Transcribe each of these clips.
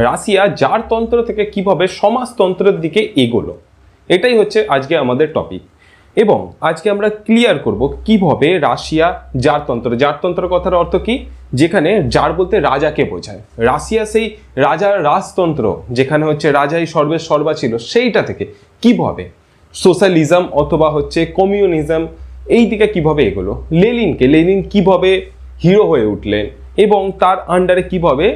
Russia জারতন্ত্র থেকে কিভাবে সমাজতন্ত্রের দিকে এগোলো, এটাই হচ্ছে আজকে আমাদের টপিক। এবং আজকে আমরা ক্লিয়ার করব কিভাবে রাশিয়া জারতন্ত্র কথার অর্থ কি, যেখানে জার বলতে রাজাকে বোঝায়। রাশিয়া সেই রাজার রাজতন্ত্র, যেখানে হচ্ছে রাজাই সর্বের সর্বা ছিল, সেইটা থেকে কিভাবে সোশ্যালিজম অথবা হচ্ছে কমিউনিজম এই দিকে কিভাবে এগোলো, লেনিন কিভাবে হিরো হয়ে উঠলেন এবং তার আন্ডারে কিভাবে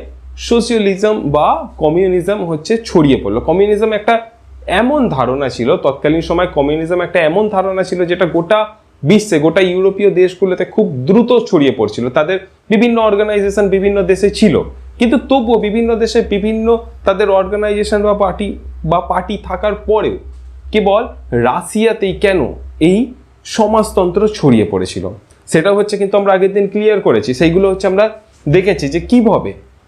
সোশিয়ালিজম বা কমিউনিজম হচ্ছে ছড়িয়ে পড়লো। কমিউনিজম একটা এমন ধারণা ছিল তৎকালীন সময়, কমিউনিজম একটা এমন ধারণা ছিল যেটা গোটা বিশ্বে, গোটা ইউরোপীয় দেশগুলোতে খুব দ্রুত ছড়িয়ে পড়ছিল। তাদের বিভিন্ন অর্গানাইজেশন বিভিন্ন দেশে ছিল, কিন্তু তবুও বিভিন্ন দেশে বিভিন্ন তাদের অর্গানাইজেশন বা পার্টি থাকার পরেও কেবল রাশিয়াতেই কেন এই সমাজতন্ত্র ছড়িয়ে পড়েছিল, সেটা হচ্ছে কিন্তু আমরা আগের দিন ক্লিয়ার করেছি। সেইগুলো হচ্ছে আমরা দেখেছি যে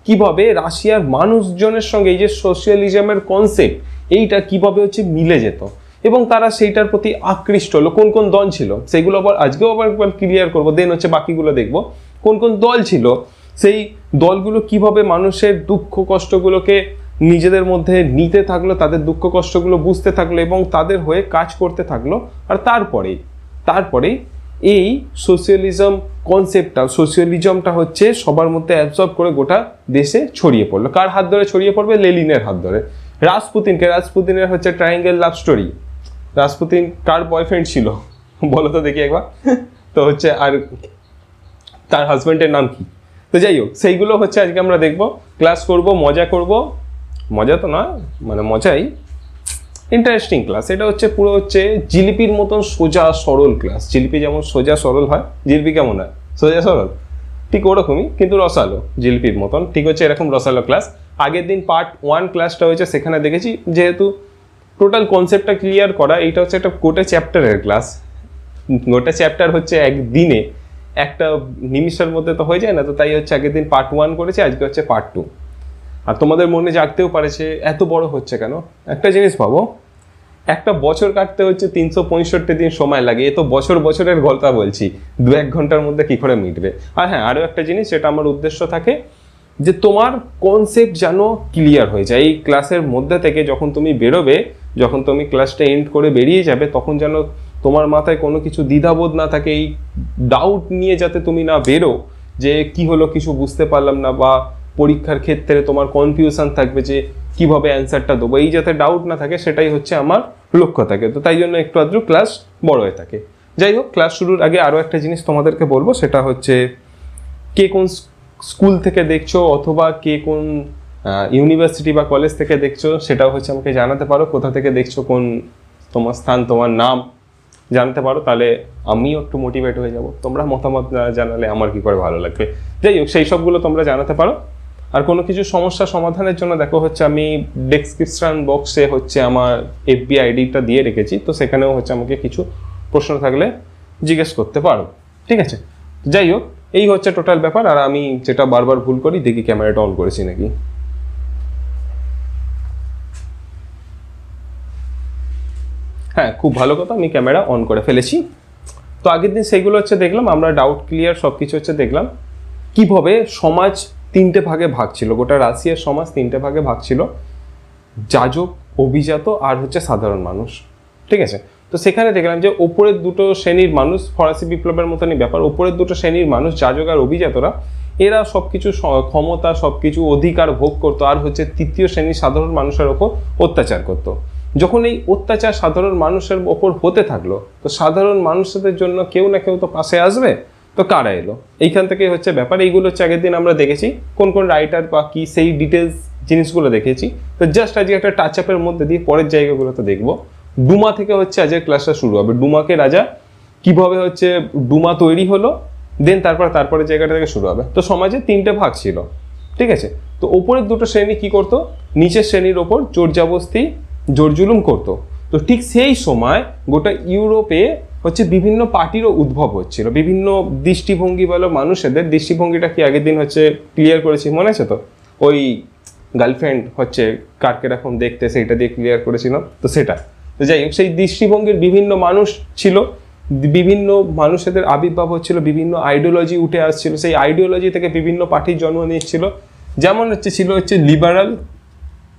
কিভাবে রাশিয়ার মানুষজনের সঙ্গে এই যে সোশ্যালিজমের কনসেপ্ট, এইটা কিভাবে হচ্ছে মিলে যেত এবং তারা সেইটার প্রতি আকৃষ্ট হলো। কোন কোন দল ছিল সেইগুলো আজকেও আবার ক্লিয়ার করবো, দেন হচ্ছে বাকিগুলো দেখবো কোন কোন দল ছিল, সেই দলগুলো কিভাবে মানুষের দুঃখ কষ্টগুলোকে নিজেদের মধ্যে নিতে থাকলো, তাদের দুঃখ কষ্টগুলো বুঝতে থাকলো এবং তাদের হয়ে কাজ করতে থাকলো। আর তারপরে এই সোশ্যালিজমটা হচ্ছে সবার মধ্যে অ্যাবজর্ব করে গোটা দেশে ছড়িয়ে পড়লো। কার হাত ধরে ছড়িয়ে পড়বে? লেনিনের হাত ধরে। রাজপুতিনের হচ্ছে ট্রায়াঙ্গেল লাভ স্টোরি। রাজপুতিন কার বয়ফ্রেন্ড ছিল বলো তো দেখি একবার? তো হচ্ছে আর তার হাজব্যান্ডের নাম কি? তো যাই হোক, সেইগুলো হচ্ছে আজকে আমরা দেখবো, ক্লাস করব, মজা তো নয়, মানে মজাই, ইন্টারেস্টিং ক্লাস। এটা হচ্ছে পুরো হচ্ছে জিলিপির মতন সোজা সরল ক্লাস। জিলিপি যেমন সোজা সরল হয়, জিলিপি কেমন হয়? সোজা সরল, ঠিক ওরকমই, কিন্তু রসালো, জিলিপির মতন ঠিক হচ্ছে এরকম রসালো ক্লাস। আগের দিন পার্ট 1 ক্লাসটা হয়েছে, সেখানে দেখেছি যেহেতু টোটাল কনসেপ্টটা ক্লিয়ার করা, এইটা হচ্ছে একটা গোটা চ্যাপ্টারের ক্লাস। গোটা চ্যাপ্টার হচ্ছে একদিনে একটা নিমিষের মধ্যে তো হয়ে যায় না, তো তাই হচ্ছে আগের দিন পার্ট 1 করেছি, আজকে হচ্ছে পার্ট 2। আর তোমাদের মনে জাগতেও পারেছে এত বড় হচ্ছে কেন। একটা জিনিস ভাবো, একটা বছর কাটতে হচ্ছে 365 দিন সময় লাগে, এ তো বছরের গল্প বলছি, 2-1 ঘন্টার মধ্যে কি করে মিটবে। আর হ্যাঁ, আরও একটা জিনিস, যেটা আমার উদ্দেশ্য থাকে যে তোমার কনসেপ্ট যেন ক্লিয়ার হয়ে যায় এই ক্লাসের মধ্যে থেকে। যখন তুমি বেরোবে, যখন তুমি ক্লাসটা এন্ড করে বেরিয়ে যাবে, তখন যেন তোমার মাথায় কোনো কিছু দ্বিধাবোধ না থাকে, এই ডাউট নিয়ে যাতে তুমি না বেরো যে কি হলো, কিছু বুঝতে পারলাম না, বা পরীক্ষার ক্ষেত্রে তোমার কনফিউশন থাকবে যে কিভাবে অ্যান্সারটা দেবো, এই যাতে ডাউট না থাকে, সেটাই হচ্ছে আমার লক্ষ্য থাকে। তো তাই জন্য একটু আধটু ক্লাস বড় হয়ে থাকে। যাই হোক, ক্লাস শুরুর আগে আরও একটা জিনিস তোমাদেরকে বলবো, সেটা হচ্ছে কে কোন স্কুল থেকে দেখছো অথবা কে কোন ইউনিভার্সিটি বা কলেজ থেকে দেখছো, সেটাও হচ্ছে আমাকে জানাতে পারো। কোথা থেকে দেখছো, কোন তোমার স্থান, তোমার নাম জানতে পারো, তাহলে আমিও একটু মোটিভেট হয়ে যাব। তোমরা মতামত জানালে আমার কি করে ভালো লাগবে। যাই হোক, সেই সবগুলো তোমরা জানাতে পারো। আর কোনো কিছু সমস্যা সমাধানের জন্য দেখো হচ্ছে আমি ডেসক্রিপশন বক্সে হচ্ছে আমার FB আইডিটা দিয়ে রেখেছি, তো সেখানেও হচ্ছে আমাকে কিছু প্রশ্ন থাকলে জিজ্ঞেস করতে পারো, ঠিক আছে? যাই হোক, এই হচ্ছে টোটাল ব্যাপার। আর আমি যেটা বারবার ভুল করি, দেখি ক্যামেরাটা অন করেছি নাকি। হ্যাঁ, খুব ভালো কথা, আমি ক্যামেরা অন করে ফেলেছি। তো আগের দিন সেইগুলো হচ্ছে দেখলাম, আমরা ডাউট ক্লিয়ার সব কিছু হচ্ছে দেখলাম। কিভাবে সমাজ 3টে ভাগে ভাগ ছিল, গোটা রাশিয়ার সমাজ 3টে ভাগে ভাগ ছিল, যাজক, অভিজাত আর হচ্ছে সাধারণ মানুষ, ঠিক আছে? তো সেখানে দেখলাম যে ওপরের দুটো শ্রেণীর মানুষ, ফরাসি বিপ্লবের মতনই ব্যাপার, ওপরের দুটো শ্রেণীর মানুষ যাজক আর অভিজাতরা, এরা সব কিছু ক্ষমতা, সব কিছু অধিকার ভোগ করতো, আর হচ্ছে তৃতীয় শ্রেণীর সাধারণ মানুষের ওপর অত্যাচার করতো। যখন এই অত্যাচার সাধারণ মানুষের ওপর হতে থাকলো, তো সাধারণ মানুষদের জন্য কেউ না কেউ তো পাশে আসবে, তো কারা এলো, এইখান থেকে হচ্ছে ব্যাপার। এইগুলো হচ্ছে আগের দিন আমরা দেখেছি, কোন কোন রাইটার বা কি, সেই ডিটেলস জিনিসগুলো দেখেছি। তো জাস্ট আজকে একটা টাচ আপের মধ্যে দিয়ে পরের জায়গাগুলো তো দেখবো। ডুমা থেকে হচ্ছে আজকের ক্লাসটা শুরু হবে। ডুমাকে রাজা কিভাবে হচ্ছে ডুমা তৈরি হলো, দেন তারপরে জায়গাটা থেকে শুরু হবে। তো সমাজে 3টে ভাগ ছিল, ঠিক আছে? তো ওপরের দুটো শ্রেণী কি করতো, নিচের শ্রেণীর ওপর জোর জবরদস্তি, জোর জুলুম করতো। তো ঠিক সেই সময় গোটা ইউরোপে হচ্ছে বিভিন্ন পার্টিরও উদ্ভব হচ্ছিল, বিভিন্ন দৃষ্টিভঙ্গি বলো, মানুষেদের দৃষ্টিভঙ্গিটা কি আগের দিন হচ্ছে ক্লিয়ার করেছি, মনে আছে তো? ওই গার্লফ্রেন্ড হচ্ছে কারকে রকম দেখতে, সেইটা দিয়ে ক্লিয়ার করেছিলাম, তো সেটা। তো যাই হোক, সেই দৃষ্টিভঙ্গির বিভিন্ন মানুষ ছিল, বিভিন্ন মানুষেদের আবির্ভাব হচ্ছিল, বিভিন্ন আইডিওলজি উঠে আসছিল, সেই আইডিওলজি থেকে বিভিন্ন পার্টির জন্ম নিচ্ছিল। যেমন হচ্ছে ছিল হচ্ছে লিবারাল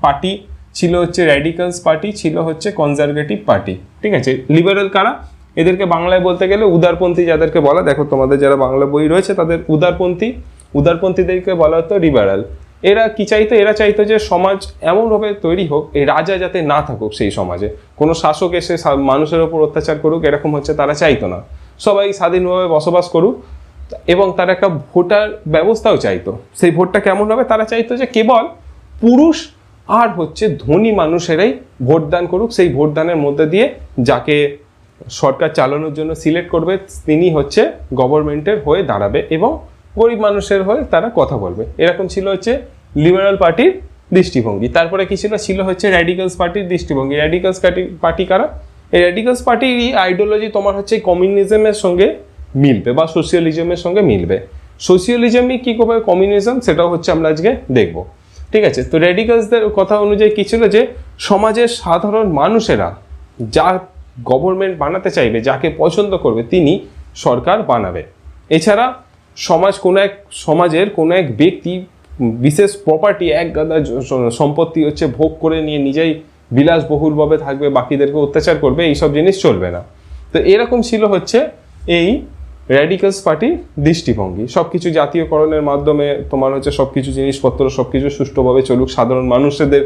পার্টি ছিল হচ্ছে র্যাডিক্যালস পার্টি, ছিল হচ্ছে কনজারভেটিভ পার্টি। ঠিক আছে, লিবারেল কারা? এদেরকে বাংলায় বলতে গেলে উদারপন্থী যাদেরকে বলা, দেখো তোমাদের যারা বাংলা বই রয়েছে তাদের উদারপন্থীদেরকে বলা হতো লিবারাল। এরা কি চাইতো? এরা চাইতো যে সমাজ এমনভাবে তৈরি হোক, এই রাজা যাতে না থাকুক সেই সমাজে, কোনো শাসক এসে মানুষের ওপর অত্যাচার করুক, এরকম হচ্ছে তারা চাইতো না। সবাই স্বাধীনভাবে বসবাস করুক, এবং তারা একটা ভোটার ব্যবস্থাও চাইতো। সেই ভোটটা কেমন হবে? তারা চাইতো যে কেবল পুরুষ আর হচ্ছে ধনী মানুষেরাই ভোটদান করুক, সেই ভোটদানের মধ্যে দিয়ে যাকে সরকার চালানোর জন্য সিলেক্ট করবে তিনি হচ্ছে গভর্নমেন্টের হয়ে দাঁড়াবে এবং গরিব মানুষের হয়ে তারা কথা বলবে। এরকম ছিল হচ্ছে লিবারাল পার্টির দৃষ্টিভঙ্গি। তারপরে কি ছিল হচ্ছে র্যাডিক্যালস পার্টির দৃষ্টিভঙ্গি। র্যাডিক্যালস পার্টি কারা? এই র্যাডিক্যালস পার্টির আইডিওলজি তোমার হচ্ছে কমিউনিজমের সঙ্গে মিলবে বা সোশিয়ালিজমের সঙ্গে মিলবে। সোশিয়ালিজমই কি করবে, কমিউনিজম, সেটাও হচ্ছে আমরা আজকে দেখব। ঠিক আছে, তো র্যাডিক্যালসদের কথা অনুযায়ী কি ছিল যে সমাজের সাধারণ মানুষেরা যা গভর্নমেন্ট বানাতে চাইবে, যাকে পছন্দ করবে তিনি সরকার বানাবে। এছাড়া সমাজের কোনো এক ব্যক্তি বিশেষ প্রপার্টি, এক গাদা সম্পত্তি হচ্ছে ভোগ করে নিয়ে নিজেই বিলাসবহুলভাবে থাকবে, বাকিদেরকে অত্যাচার করবে, এইসব জিনিস চলবে না। তো এরকম ছিল হচ্ছে এই র্যাডিক্যালস পার্টির দৃষ্টিভঙ্গি। সবকিছু জাতীয়করণের মাধ্যমে তোমার হচ্ছে সবকিছু জিনিসপত্র সবকিছু সুষ্ঠুভাবে চলুক, সাধারণ মানুষদের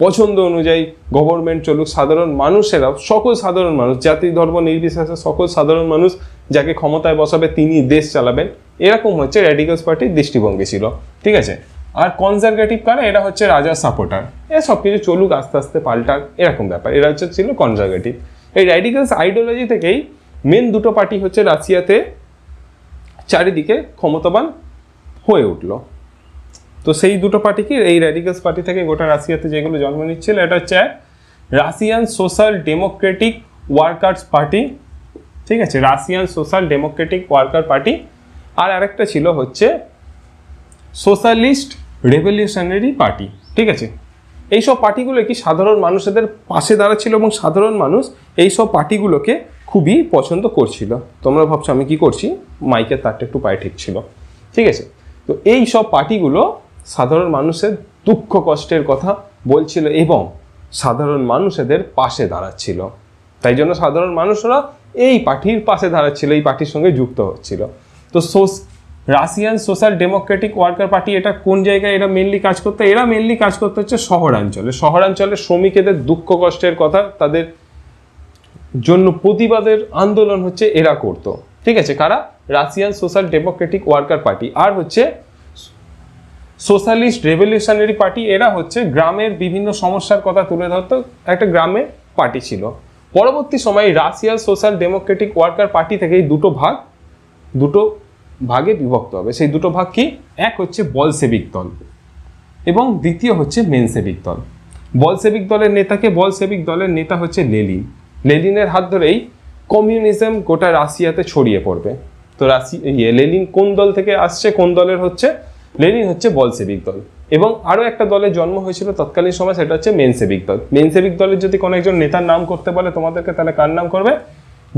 পছন্দ অনুযায়ী গভর্নমেন্ট চলুক, সাধারণ মানুষেরা, সকল সাধারণ মানুষ, জাতি ধর্ম নির্বিশেষে সকল সাধারণ মানুষ যাকে ক্ষমতায় বসাবে তিনি দেশ চালাবেন, এরকম হচ্ছে র্যাডিক্যালস পার্টির দৃষ্টিভঙ্গি ছিল। ঠিক আছে, আর কনজারভেটিভ কারা? এরা হচ্ছে রাজার সাপোর্টার, এরা সবকিছু চলুক আস্তে আস্তে পাল্টাক এরকম ব্যাপার, এরা হচ্ছে ছিল কনজারভেটিভ। এই র্যাডিক্যালস আইডিওলজি থেকেই মেন দুটো পার্টি হচ্ছে রাশিয়াতে চারিদিকে ক্ষমতাবান হয়ে উঠলো। তো সেই দুটো পার্টি কি, এই র্যাডিক্যালস পার্টি থেকে গোটা রাশিয়াতে যেগুলো জন্ম নিচ্ছিল, এটা হচ্ছে Russian social democratic workers party. ঠিক আছে, Russian social democratic worker party. আর আরেকটা ছিল হচ্ছে সোশ্যালিস্ট রেভলিউশনারি পার্টি। ঠিক আছে, এইসব পার্টিগুলো কি সাধারণ মানুষদের পাশে দাঁড়াচ্ছিল এবং সাধারণ মানুষ এইসব পার্টিগুলোকে খুবই পছন্দ করছিল। তোমরা ভাবছো আমি কি করছি, মাইকের তারটা একটু পায়ে ঠিক ছিল। ঠিক আছে, তো এই সব পার্টিগুলো সাধারণ মানুষের দুঃখ কষ্টের কথা বলছিল এবং সাধারণ মানুষদের পাশে দাঁড়াচ্ছিল। তাই জন্য সাধারণ মানুষরা এই পার্টির পাশে দাঁড়াচ্ছিল, এই পার্টির সঙ্গে যুক্ত হচ্ছিল। তো Russian social democratic worker party এটা কোন জায়গায় এরা মেনলি কাজ করতো? এরা মেনলি কাজ করতে হচ্ছে শহরাঞ্চলে শ্রমিকদের দুঃখ কষ্টের কথা, তাদের জন্য প্রতিবাদের আন্দোলন হচ্ছে এরা করতো। ঠিক আছে, কারা? Russian social democratic worker party. আর হচ্ছে সোশ্যালিস্ট রেভলিউশনারি পার্টি, এরা হচ্ছে গ্রামের বিভিন্ন সমস্যার কথা তুলে ধরতো, একটা গ্রামের পার্টি ছিল। পরবর্তী সময়ে Russian social democratic worker party থেকে দুটো ভাগে বিভক্ত হবে। সেই দুটো ভাগ কি? এক হচ্ছে বলসেবিক দল এবং দ্বিতীয় হচ্ছে মেনসেবিক দল। বলসেবিক দলের নেতা হচ্ছে লেনিনের হাত ধরেই কমিউনিজম গোটা রাশিয়াতে ছড়িয়ে পড়বে। তো লেনিন কোন দল থেকে আসছে, কোন দলের হচ্ছে? লেনিন হচ্ছে বলসেবিক দল। এবং আরও একটা দলের জন্ম হয়েছিল তৎকালীন সময়, সেটা হচ্ছে মেনসেবিক দল। মেনসেবিক দলের যদি কোনো একজন নেতার নাম করতে বলে তোমাদেরকে, তাহলে কার নাম করবে?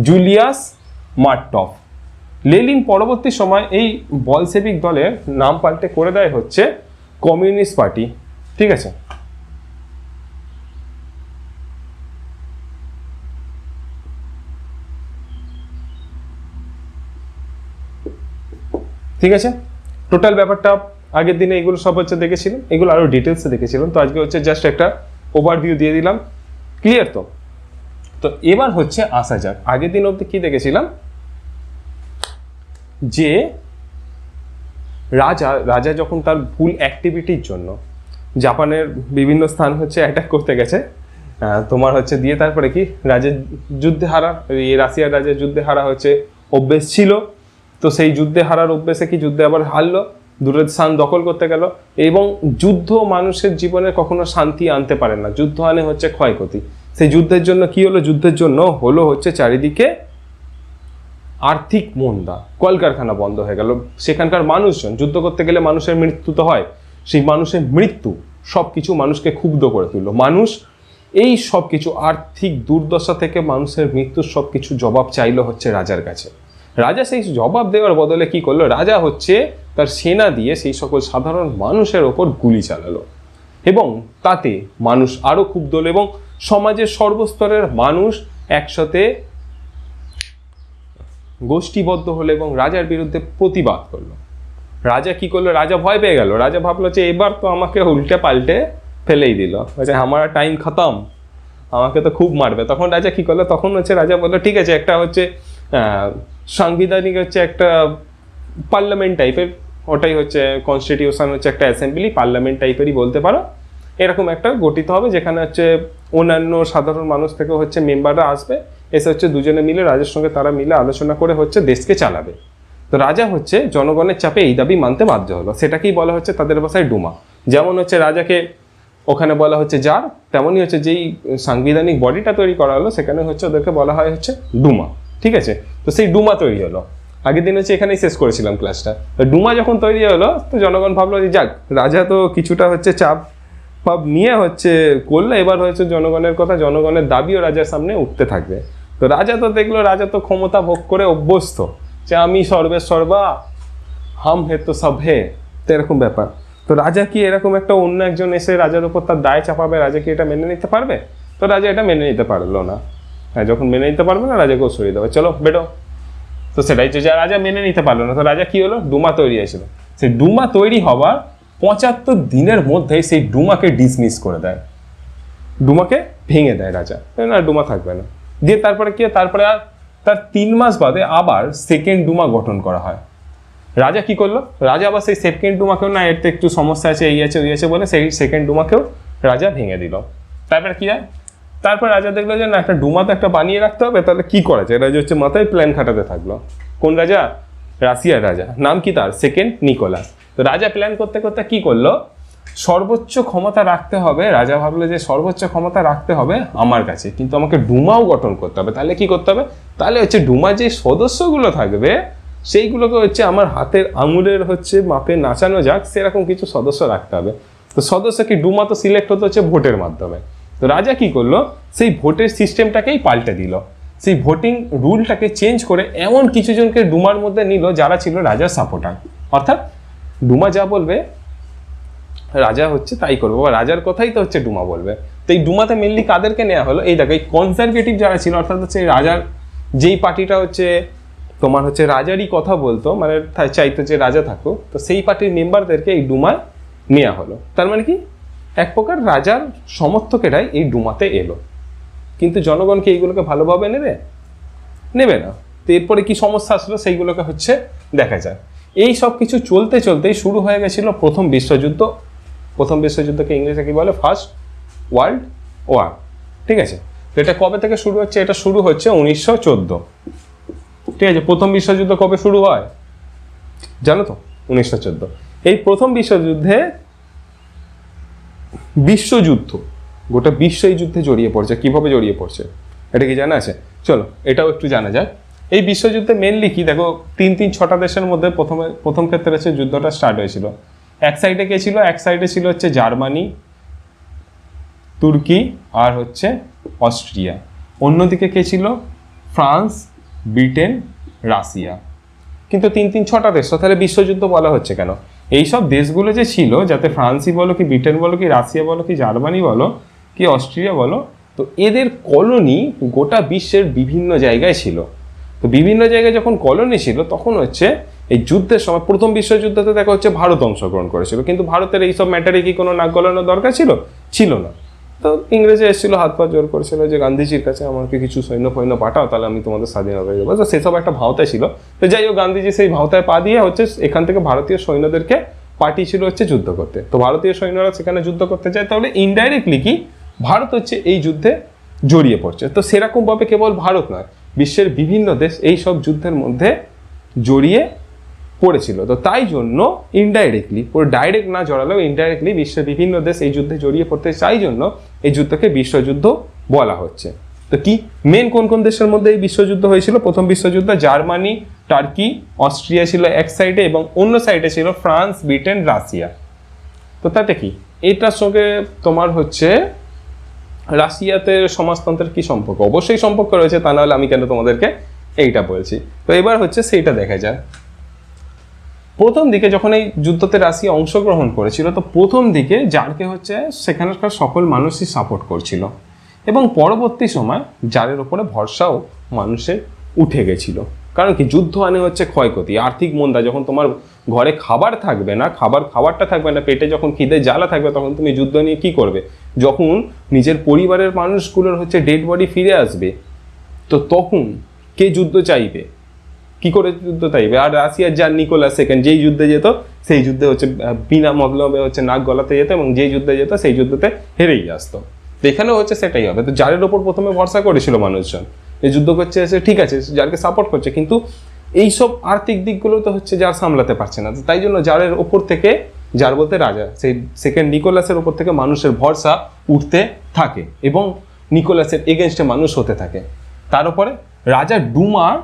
জুলিয়াস মার্টভ। লেনিন পরবর্তী সময় এই বলসেবিক দলের নাম পাল্টে করে দেয় হচ্ছে কমিউনিস্ট পার্টি। ঠিক আছে, ঠিক আছে, টোটাল ব্যাপারটা আগের দিনে এগুলো সব হচ্ছে দেখেছিলাম, এগুলো আরো ডিটেলসে দেখেছিলাম। তো আজকে হচ্ছে জাস্ট একটা ওভারভিউ দিয়ে দিলাম। ক্লিয়ার? তো এবার হচ্ছে আসা যাক আগের দিন অবধি কি দেখেছিলাম, যে রাজা যখন তার ভুল অ্যাক্টিভিটির জন্য জাপানের বিভিন্ন স্থান হচ্ছে অ্যাটাক করতে গেছে, তোমার হচ্ছে দিয়ে তারপরে কি রাজার যুদ্ধে হারা, রাশিয়ার রাজার যুদ্ধে হারা হচ্ছে অভ্যেস ছিল। তো সেই যুদ্ধে হারার অভ্যেসে কি যুদ্ধে আবার হারলো, দুটো স্থান দখল করতে গেল। এবং যুদ্ধ মানুষের জীবনে কখনো শান্তি আনতে পারে না, যুদ্ধ আনে হচ্ছে ক্ষয়ক্ষতি। সেই যুদ্ধের জন্য কি হলো? যুদ্ধের জন্য হলো হচ্ছে চারিদিকে আর্থিক মন্দা, কলকারখানা বন্ধ হয়ে গেল। সেখানকার মানুষজন, যুদ্ধ করতে গেলে মানুষের মৃত্যু তো হয়, সেই মানুষের মৃত্যু সবকিছু মানুষকে ক্ষুব্ধ করে তুললো। মানুষ এই সব কিছু আর্থিক দুর্দশা থেকে মানুষের মৃত্যুর সবকিছু জবাব চাইলো হচ্ছে রাজার কাছে। রাজা সেই জবাব দেওয়ার বদলে কি করলো? রাজা হচ্ছে তার সেনা দিয়ে সেই সকল সাধারণ মানুষের ওপর গুলি চালালো। এবং তাতে মানুষ আরো ক্ষুব্ধ হলো এবং সমাজের সর্বস্তরের মানুষ একসাথে গোষ্ঠীবদ্ধ হলো এবং রাজার বিরুদ্ধে প্রতিবাদ করলো। রাজা কি করলো? রাজা ভয় পেয়ে গেল। রাজা ভাবলো যে এবার তো আমাকে উল্টে পাল্টে ফেলেই দিল, বলছে আমার টাইম খতম, আমাকে তো খুব মারবে। তখন রাজা কি করলো? তখন হচ্ছে রাজা বললো ঠিক আছে, একটা হচ্ছে সাংবিধানিক হচ্ছে একটা পার্লামেন্ট টাইপের, ওটাই হচ্ছে কনস্টিটিউশন, হচ্ছে একটা অ্যাসেম্বলি পার্লামেন্ট টাইপেরই বলতে পারো, এরকম একটা গঠিত হবে যেখানে হচ্ছে অন্যান্য সাধারণ মানুষ থেকে হচ্ছে মেম্বাররা আসবে, এসে হচ্ছে দুজনে মিলে রাজার সঙ্গে তারা মিলে আলোচনা করে হচ্ছে দেশকে চালাবে। তো রাজা হচ্ছে জনগণের চাপে এই দাবি মানতে বাধ্য হলো। সেটাকেই বলা হচ্ছে তাদের ভাষায় ডুমা। যেমন হচ্ছে রাজাকে ওখানে বলা হচ্ছে জার, তেমনই হচ্ছে যেই সাংবিধানিক বডিটা তৈরি করা হলো সেখানে হচ্ছে ওদেরকে বলা হয় হচ্ছে ডুমা। ঠিক আছে, তো সেই ডুমা তৈরি হলো। আগের দিন হচ্ছে এখানেই শেষ করেছিলাম ক্লাসটা। তো ডুমা যখন তৈরি হলো তো জনগণ ভাবলো যে যাক, রাজা তো কিছুটা হচ্ছে চাপ ভাব নিয়ে হচ্ছে করলে, এবার হচ্ছে জনগণের কথা, জনগণের দাবিও রাজার সামনে উঠতে থাকবে। তো রাজা তো দেখলো, রাজা তো ক্ষমতা ভোগ করে অভ্যস্ত, যে আমি সর্বে সর্বা, হাম হে তো সব হে, তো এরকম ব্যাপার। তো রাজা কি এরকম একটা অন্য একজন এসে রাজার উপর তার দায় চাপাবে? রাজা কি এটা মেনে নিতে পারবে? তো রাজা এটা মেনে নিতে পারলো না। হ্যাঁ, যখন মেনে নিতে পারবে না, রাজাকেও সরিয়ে দেবে, চলো বেটো। তো সেটাই যে রাজা মেনে নিতে পারলো না। তো রাজা কি হলো? ডুমা তৈরি হয়েছিল। সেই ডুমা তৈরি হওয়ার 75 দিনের মধ্যেই সেই ডুমাকে ডিসমিস করে দেয়, ডুমাকে ভেঙে দেয় রাজা, না ডুমা থাকবে না। দিয়ে তারপরে কি, তারপরে আর তার 3 মাস বাদে আবার সেকেন্ড ডুমা গঠন করা হয়। রাজা কি করলো? রাজা আবার সেই সেকেন্ড ডুমাকেও, না এর তো একটু সমস্যা আছে, এই আছে ওই আছে বলে সেই সেকেন্ড ডুমাকেও রাজা ভেঙে দিল। তারপরে কি হয়? তারপর রাজা দেখলো যে না, একটা ডুমা তো একটা বানিয়ে রাখতে হবে, তাহলে কি করা যায়? রাজা হচ্ছে মাথায় প্ল্যান খাটাতে থাকলো। কোন রাজা? রাশিয়ার রাজা, নাম কি তার? Second Nicholas. তো রাজা প্ল্যান করতে করতে কি করলো? সর্বোচ্চ ক্ষমতা রাখতে হবে। রাজা ভাবলো যে সর্বোচ্চ ক্ষমতা রাখতে হবে আমার কাছে, কিন্তু আমাকে ডুমাও গঠন করতে হবে। তাহলে কি করতে হবে? তাহলে হচ্ছে ডুমা যে সদস্যগুলো থাকবে সেইগুলোকে হচ্ছে আমার হাতের আঙুলের হচ্ছে মাপে নাচানো যাক, সেরকম কিছু সদস্য রাখতে হবে। তো সদস্য কি, ডুমা তো সিলেক্ট হতে হচ্ছে ভোটের মাধ্যমে। তো রাজা কি করলো? সেই ভোটের সিস্টেমটাকেই পাল্টে দিল, সেই ভোটিং রুলটাকে চেঞ্জ করে এমন কিছু জনকে ডুমার মধ্যে নিল যারা ছিল রাজার সাপোর্টার। অর্থাৎ ডুমা যা বলবে রাজা হচ্ছে তাই করবে, বা রাজার কথাই তো হচ্ছে ডুমা বলবে। তো এই ডুমাতে মেনলি কাদেরকে নেওয়া হলো? এই দেখো, এই কনজারভেটিভ যারা ছিল, অর্থাৎ হচ্ছে রাজার যেই পার্টিটা হচ্ছে তোমার হচ্ছে রাজারই কথা বলতো, মানে চাইতো যে রাজা থাকুক, তো সেই পার্টির মেম্বারদেরকে এই ডুমায় নেওয়া হলো। তার মানে কি, এক প্রকার রাজার সমর্থকেরাই এই ডুমাতে এলো। কিন্তু জনগণকে এইগুলোকে ভালোভাবে নেবে না। তো এরপরে কি সমস্যা আসলো সেইগুলোকে হচ্ছে দেখা যায়। এই সব কিছু চলতে চলতেই শুরু হয়ে গেছিল প্রথম বিশ্বযুদ্ধ। প্রথম বিশ্বযুদ্ধকে ইংরেজিতে কি বলে? First world war. ঠিক আছে, তো এটা কবে থেকে শুরু হচ্ছে? এটা শুরু হচ্ছে 1914। ঠিক আছে, প্রথম বিশ্বযুদ্ধ কবে শুরু হয় জানো তো? 1914। এই প্রথম বিশ্বযুদ্ধে বিশ্বযুদ্ধ, গোটা বিশ্ব এই যুদ্ধে জড়িয়ে পড়ছে। কিভাবে জড়িয়ে পড়ছে এটা কি জানা আছে? চলো এটাও একটু জানা যাক। এই বিশ্বযুদ্ধে মেনলি কি দেখো, 3-6টা দেশের মধ্যে প্রথম ক্ষেত্রে হচ্ছে যুদ্ধটা স্টার্ট হয়েছিল। এক সাইডে কে ছিল? এক সাইডে ছিল হচ্ছে জার্মানি, তুর্কি আর হচ্ছে অস্ট্রিয়া। অন্যদিকে কে ছিল? France, Britain, Russia. কিন্তু 3-6টা দেশ, তাহলে বিশ্বযুদ্ধ বলা হচ্ছে কেন? এইসব দেশগুলো যে ছিল, যাতে ফ্রান্সই বলো কি ব্রিটেন বলো কি রাশিয়া বলো কি জার্মানি বলো কি অস্ট্রিয়া বলো, তো এদের কলোনি গোটা বিশ্বের বিভিন্ন জায়গায় ছিল। তো বিভিন্ন জায়গায় যখন কলোনি ছিল তখন হচ্ছে এই যুদ্ধের সময়, প্রথম বিশ্বযুদ্ধতে দেখা হচ্ছে ভারত অংশগ্রহণ করেছিল, কিন্তু ভারতের এইসব ম্যাটারে কি কোনো নাক গলানোর দরকার ছিল না। তো ইংরেজি এসেছিল, হাত পা জোর করেছিল যে গান্ধীজির কাছে আমাকে কিছু সৈন্য পাঠাও, তাহলে আমি তোমাদের স্বাধীনতা দেবো। তো সেসব একটা ভাওতায় ছিল। তো যাই হোক, গান্ধীজি সেই ভাওতায় পা দিয়ে হচ্ছে এখান থেকে ভারতীয় সৈন্যদেরকে পাঠিয়েছিল হচ্ছে যুদ্ধ করতে। তো ভারতীয় সৈন্যরা সেখানে যুদ্ধ করতে যায়, তাহলে ইনডাইরেক্টলি কি ভারত হচ্ছে এই যুদ্ধে জড়িয়ে পড়ছে। তো সেরকমভাবে কেবল ভারত নয়, বিশ্বের বিভিন্ন দেশ এই সব যুদ্ধের মধ্যে জড়িয়ে পড়েছিল। তো তাই জন্য ইনডাইরেক্টলি, পুরো ডাইরেক্ট না জড়ালেও ইনডাইরেক্টলি বিশ্বের বিভিন্ন দেশ এই যুদ্ধে জড়িয়ে পড়তে চাই জন্য এই যুদ্ধকে বিশ্বযুদ্ধ বলা হচ্ছে। তো কি মেন কোন কোন দেশের মধ্যে এই বিশ্বযুদ্ধ হয়েছিল? প্রথম বিশ্বযুদ্ধ জার্মানি, টার্কি, অস্ট্রিয়া ছিল এক সাইডে এবং অন্য সাইডে ছিল ফ্রান্স, ব্রিটেন, রাশিয়া। তো তাতে কি, এইটার সঙ্গে তোমার হচ্ছে রাশিয়াতে সমাজতন্ত্রের কি সম্পর্ক? অবশ্যই সম্পর্ক রয়েছে, তা নাহলে আমি কেন তোমাদেরকে এইটা বলছি। তো এবার হচ্ছে সেইটা দেখা যায়। প্রথম দিকে যখন এই যুদ্ধতে রাশিয়া অংশগ্রহণ করেছিল, তো প্রথম দিকে জারকে হচ্ছে সেখানকার সকল মানুষই সাপোর্ট করছিল, এবং পরবর্তী সময় জারের ওপরে ভরসাও মানুষের উঠে গেছিল। কারণ কি, যুদ্ধ আনে হচ্ছে ক্ষয়ক্ষতি, আর্থিক মন্দা। যখন তোমার ঘরে খাবার থাকবে না, খাবারটা থাকবে না, পেটে যখন খিদে জ্বালা থাকবে, তখন তুমি যুদ্ধ নিয়ে কি করবে? যখন নিজের পরিবারের মানুষগুলোর হচ্ছে ডেড বডি ফিরে আসবে, তো তখন কে যুদ্ধ চাইবে? কি করে যুদ্ধ চাইবে? আর রাশিয়ার যার নিকোলাস সেকেন্ড যেই যুদ্ধে যেত, সেই যুদ্ধে হচ্ছে বিনা মতলবে হচ্ছে নাক গলাতে যেত, এবং যেই যুদ্ধে যেত সেই যুদ্ধতে হেরেই আসতো। তো এখানেও হচ্ছে সেটাই হবে। তো জারের ওপর প্রথমে ভরসা করেছিল মানুষজন, এই যুদ্ধ করছে এসে, ঠিক আছে, যারকে সাপোর্ট করছে, কিন্তু এইসব আর্থিক দিকগুলো তো হচ্ছে যার সামলাতে পারছে না। তাই জন্য জারের ওপর থেকে, যার বলতে রাজা, সেই সেকেন্ড নিকোলাসের ওপর থেকে মানুষের ভরসা উঠতে থাকে, এবং নিকোলাসের এগেনস্টে মানুষ হতে থাকে। তার উপরে রাজা ডুমার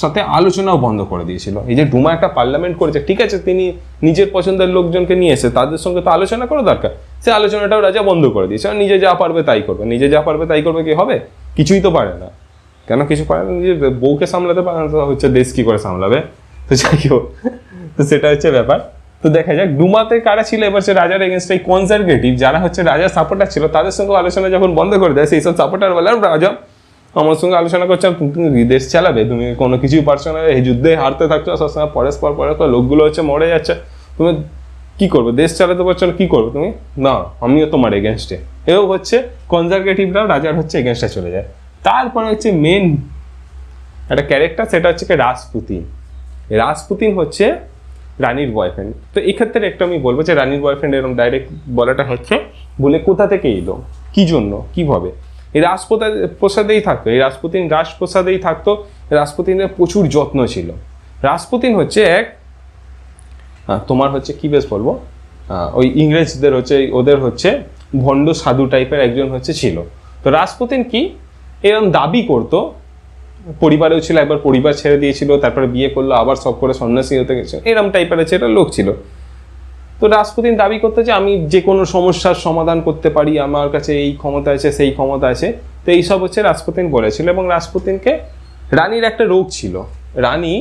সাথে আলোচনাও বন্ধ করে দিয়েছিল। এই যে ডুমা একটা পার্লামেন্ট করেছে, ঠিক আছে, তিনি নিজের পছন্দের লোকজনকে নিয়ে এসে তাদের সঙ্গে তো আলোচনা করা দরকার, সে আলোচনাটাও রাজা বন্ধ করে দিয়েছে। আর নিজে যা পারবে তাই করবে, নিজে যা পারবে তাই করবে, কি হবে? কিছুই তো পারে না। কেন কিছু পারে না? নিজের বউকে সামলাতে পারে না, তো হচ্ছে দেশ কি করে সামলাবে? তো যাই হোক, তো সেটা হচ্ছে ব্যাপার। তো দেখা যাক ডুমাতে কারা ছিল এবার সে রাজার এগেনস্ট, এই কনজারভেটিভ যারা হচ্ছে রাজার সাপোর্টার ছিল, তাদের সঙ্গে আলোচনা যখন বন্ধ করে দেয়, সেই সব সাপোর্টার বলে, রাজা আমার সঙ্গে আলোচনা করছো, তুমি দেশ চালাবে, তুমি কোনো কিছুই পারছো না, এই যুদ্ধে হারতে থাকছো সবসময়, পরস্পর লোকগুলো হচ্ছে মরে যাচ্ছে, তুমি কি করবে? দেশ চালাতে পারছো না, কি করবে তুমি? না, আমিও তোমার এগেনস্টে। এও হচ্ছে কনজারভেটিভরাও রাজার হচ্ছে এগেনস্টে চলে যায়। তারপরে হচ্ছে মেন একটা ক্যারেক্টার, সেটা হচ্ছে রাসপুতিন। রাসপুতিন হচ্ছে রানীর বয়ফ্রেন্ড। তো এক্ষেত্রে একটা আমি বলবো যে রানীর বয়ফ্রেন্ড এরকম ডাইরেক্ট বলাটা হচ্ছে বলে কোথা থেকে এলো, কি জন্য, কিভাবে? এই রাজপ্রসাদেই থাকতো, এই রাজপ্রসাদেই থাকতো। রাসপুতিনের প্রচুর যত্ন ছিল। রাসপুতিন হচ্ছে এক তোমার হচ্ছে কি বেশ বলবো, ওই ইংরেজদের হচ্ছে ওদের হচ্ছে ভণ্ড সাধু টাইপের একজন হচ্ছে ছিল। তো রাসপুতিন কি এরকম দাবি করতো, পরিবারেও ছিল, একবার পরিবার ছেড়ে দিয়েছিল, তারপরে বিয়ে করলো, আবার সব করে সন্ন্যাসী হতে গেছে, এরকম টাইপের হচ্ছে একটা লোক ছিল। তো রাসপুতিন দাবি করতে যে আমি যে কোনো সমস্যার সমাধান করতে পারি, আমার কাছে এই ক্ষমতা আছে, সেই ক্ষমতা আছে। তো এইসব হচ্ছে রাসপুতিন বলেছিল। এবং রাসপুতিনকে রানীর একটা রোগ ছিল। রানী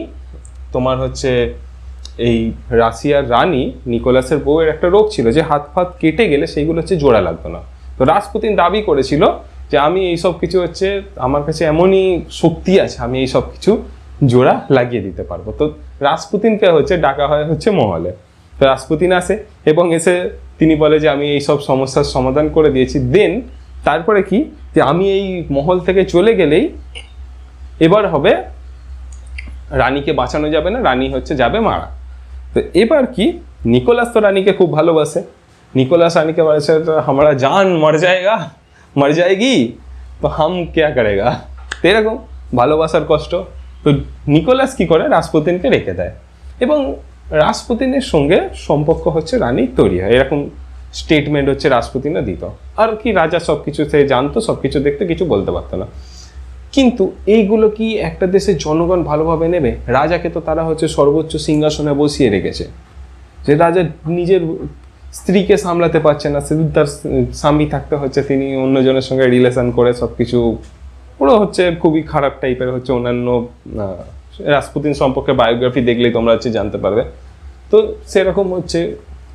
তোমার হচ্ছে এই রাশিয়ার রানী নিকোলাসের বউয়ের একটা রোগ ছিল, যে হাত ফাত কেটে গেলে সেইগুলো হচ্ছে জোড়া লাগতো না। তো রাসপুতিন দাবি করেছিল যে আমি এইসব কিছু হচ্ছে, আমার কাছে এমনই শক্তি আছে, আমি এইসব কিছু জোড়া লাগিয়ে দিতে পারবো। তো রাসপুতিনকে হচ্ছে ডাকা হয় হচ্ছে মহলে। তো রাসপুতিন আসে, এবং এসে তিনি বলে যে আমি এইসব সমস্যার সমাধান করে দিয়েছি। দেন তারপরে কি, যে আমি এই মহল থেকে চলে গেলেই এবার হবে রানীকে বাঁচানো যাবে না, রানী হচ্ছে যাবে মারা। তো এবার কি, নিকোলাস তো রানীকে খুব ভালোবাসে, নিকোলাস রানীকে বলেছে আমরা জান মর যায়গি তো হাম ক্যা করেগা। তো এরকম ভালোবাসার কষ্ট। তো নিকোলাস কি করে, রাসপুতিনকে রেখে দেয়, এবং রাসপুতিনের সঙ্গে সম্পর্ক হচ্ছে রানীর তৈরি হয়, এরকম স্টেটমেন্ট হচ্ছে রাসপুতিনে দিত। আর কি, রাজা সবকিছু সে জানতো, সবকিছু দেখতে, কিছু বলতে পারতো না। কিন্তু এইগুলো কি একটা দেশের জনগণ ভালোভাবে নেবে? রাজাকে তো তারা হচ্ছে সর্বোচ্চ সিংহাসনে বসিয়ে রেখেছে, যে রাজা নিজের স্ত্রীকে সামলাতে পারছে না, শুধু তার স্বামী থাকতে হচ্ছে, তিনি অন্যজনের সঙ্গে রিলেশন করে সবকিছু পুরো হচ্ছে খুবই খারাপ টাইপের হচ্ছে। অন্যান্য রাসপুতিন সম্পর্কে বায়োগ্রাফি দেখলেই তোমরা হচ্ছে জানতে পারবে। তো সেরকম হচ্ছে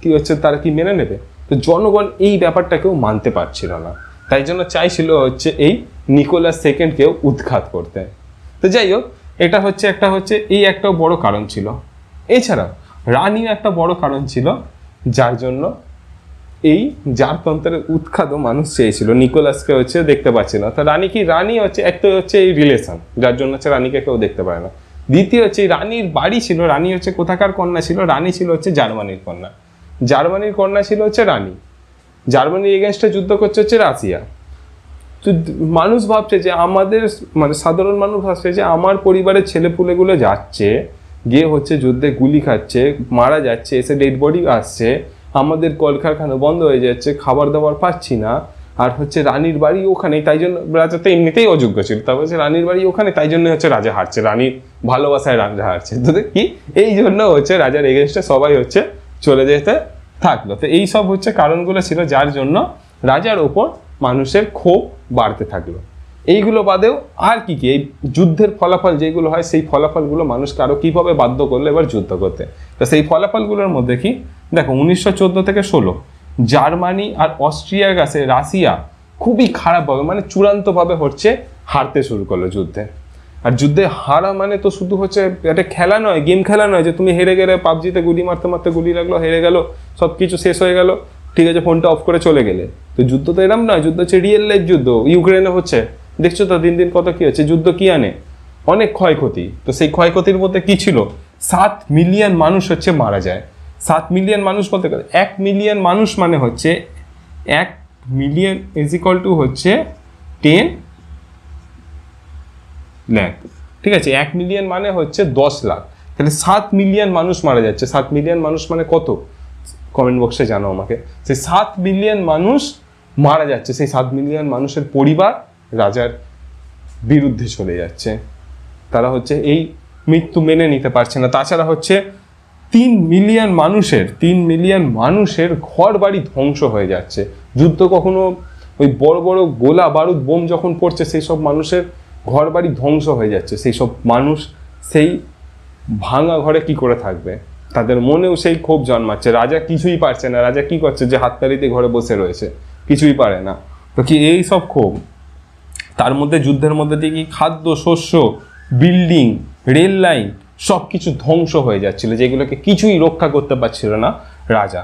কি হচ্ছে, তারা কি মেনে নেবে? তো জনগণ এই ব্যাপারটাকেও মানতে পারছিল না, তাই জন্য চাইছিল হচ্ছে এই নিকোলাস সেকেন্ডকেও উৎখাত করতে। তো যাই হোক, এটা হচ্ছে এই একটা বড় কারণ ছিল। এছাড়া রানীর একটা বড় কারণ ছিল, যার জন্য এই জারতন্ত্রের উৎখাতও মানুষ চেয়েছিল, নিকোলাসকে হচ্ছে দেখতে পাচ্ছে না। তো রানী হচ্ছে এক তো হচ্ছে এই রিলেশন, যার জন্য হচ্ছে রানীকে কেউ দেখতে পারে না। দ্বিতীয় হচ্ছে রানীর বাড়ি ছিল, রানী হচ্ছে কোথাকার কন্যা ছিল, রানী ছিল হচ্ছে জার্মানির কন্যা। জার্মানির কন্যা ছিল হচ্ছে রানী। জার্মানির এগেনস্টে যুদ্ধ করছে হচ্ছে রাশিয়া। তো মানুষ ভাবছে যে আমাদের, মানে সাধারণ মানুষ ভাবছে যে আমার পরিবারের ছেলেপুলেগুলো যাচ্ছে, গিয়ে হচ্ছে যুদ্ধে গুলি খাচ্ছে, মারা যাচ্ছে, এসে ডেড বডি আসছে, আমাদের কলকারখানা বন্ধ হয়ে যাচ্ছে, খাবার দাবার পাচ্ছি না, আর হচ্ছে রানীর বাড়ি ওখানে, তাই জন্য রাজা তো এমনিতেই অযোগ্য ছিল, তারপর হচ্ছে রানীর বাড়ি ওখানে, তাই জন্য হচ্ছে রাজা হারছে, রানীর ভালোবাসায় রাজা হারছে। তো কি এই জন্য হচ্ছে রাজার এগেনস্টে সবাই হচ্ছে চলে যেতে থাকলো। তো এই সব হচ্ছে কারণগুলো ছিল, যার জন্য রাজার ওপর মানুষের ক্ষোভ বাড়তে থাকলো। এইগুলো বাদেও আর কি কি এই যুদ্ধের ফলাফল যেগুলো হয় সেই ফলাফলগুলো মানুষকে আরো কিভাবে বাধ্য করলো এবার যুদ্ধ করতে। তো সেই ফলাফলগুলোর মধ্যে কি দেখো 1914 থেকে 16 জার্মানি আর অস্ট্রিয়ার কাছে রাশিয়া খুবই খারাপভাবে মানে চূড়ান্তভাবে হচ্ছে হারতে শুরু করলো যুদ্ধে। আর যুদ্ধে হারা মানে তো শুধু হচ্ছে একটা খেলা নয়, গেম খেলা নয় যে তুমি হেরে গেলে, পাবজিতে গুলি মারতে মারতে গুলি লাগলো, হেরে গেল, সব কিছু শেষ হয়ে গেল, ঠিক আছে ফোনটা অফ করে চলে গেলে। তো যুদ্ধ তো এরম নয়, যুদ্ধ হচ্ছে রিয়েল লাইফ যুদ্ধ। ইউক্রেনে হচ্ছে, দেখছো তো দিন দিন কত কি হচ্ছে, যুদ্ধ কি আনে, অনেক ক্ষয়ক্ষতি। তো সেই ক্ষয়ক্ষতির মধ্যে কি ছিল, 7 মিলিয়ন মানুষ হচ্ছে মারা যায়। 7 মিলিয়ন মানুষ বলতে গেলে 1 মিলিয়ন মানুষ মানে হচ্ছে 1 মিলিয়ন ইজ ইকুয়াল টু হচ্ছে 10 লাখ, ঠিক আছে। 1 মিলিয়ন মানে হচ্ছে 10 লাখ, তাহলে 7 মিলিয়ন মানুষ মারা যাচ্ছে। 7 মিলিয়ন মানুষ মানে কত, কমেন্ট বক্সে জানো আমাকে। সেই 7 মিলিয়ন মানুষ মারা যাচ্ছে, সেই 7 মিলিয়ন মানুষের পরিবার রাজার বিরুদ্ধে চলে যাচ্ছে। তারা হচ্ছে এই মৃত্যু মেনে নিতে পারছে না। তাছাড়া হচ্ছে 3 মিলিয়ন মানুষের ঘর বাড়ি ধ্বংস হয়ে যাচ্ছে। যুদ্ধ কখনো ওই বড় বড় গোলা বারুদ বোম যখন পড়ছে সেই সব মানুষের ঘর বাড়ি ধ্বংস হয়ে যাচ্ছে। সেই সব মানুষ সেই ভাঙা ঘরে কি করে থাকবে, তাদের মনেও সেই ক্ষোভ জন্মাচ্ছে। রাজা কিছুই পারছে না, রাজা কি করছে, যে হাততালিতে ঘরে বসে রয়েছে, কিছুই পারে না। তো কি এই সব ক্ষোভ, তার মধ্যে যুদ্ধের মধ্যে দিয়ে কি খাদ্য, শস্য, বিল্ডিং, রেল লাইন সব কিছু ধ্বংস হয়ে যাচ্ছিল, যেগুলোকে কিছুই রক্ষা করতে পারছিল না রাজা।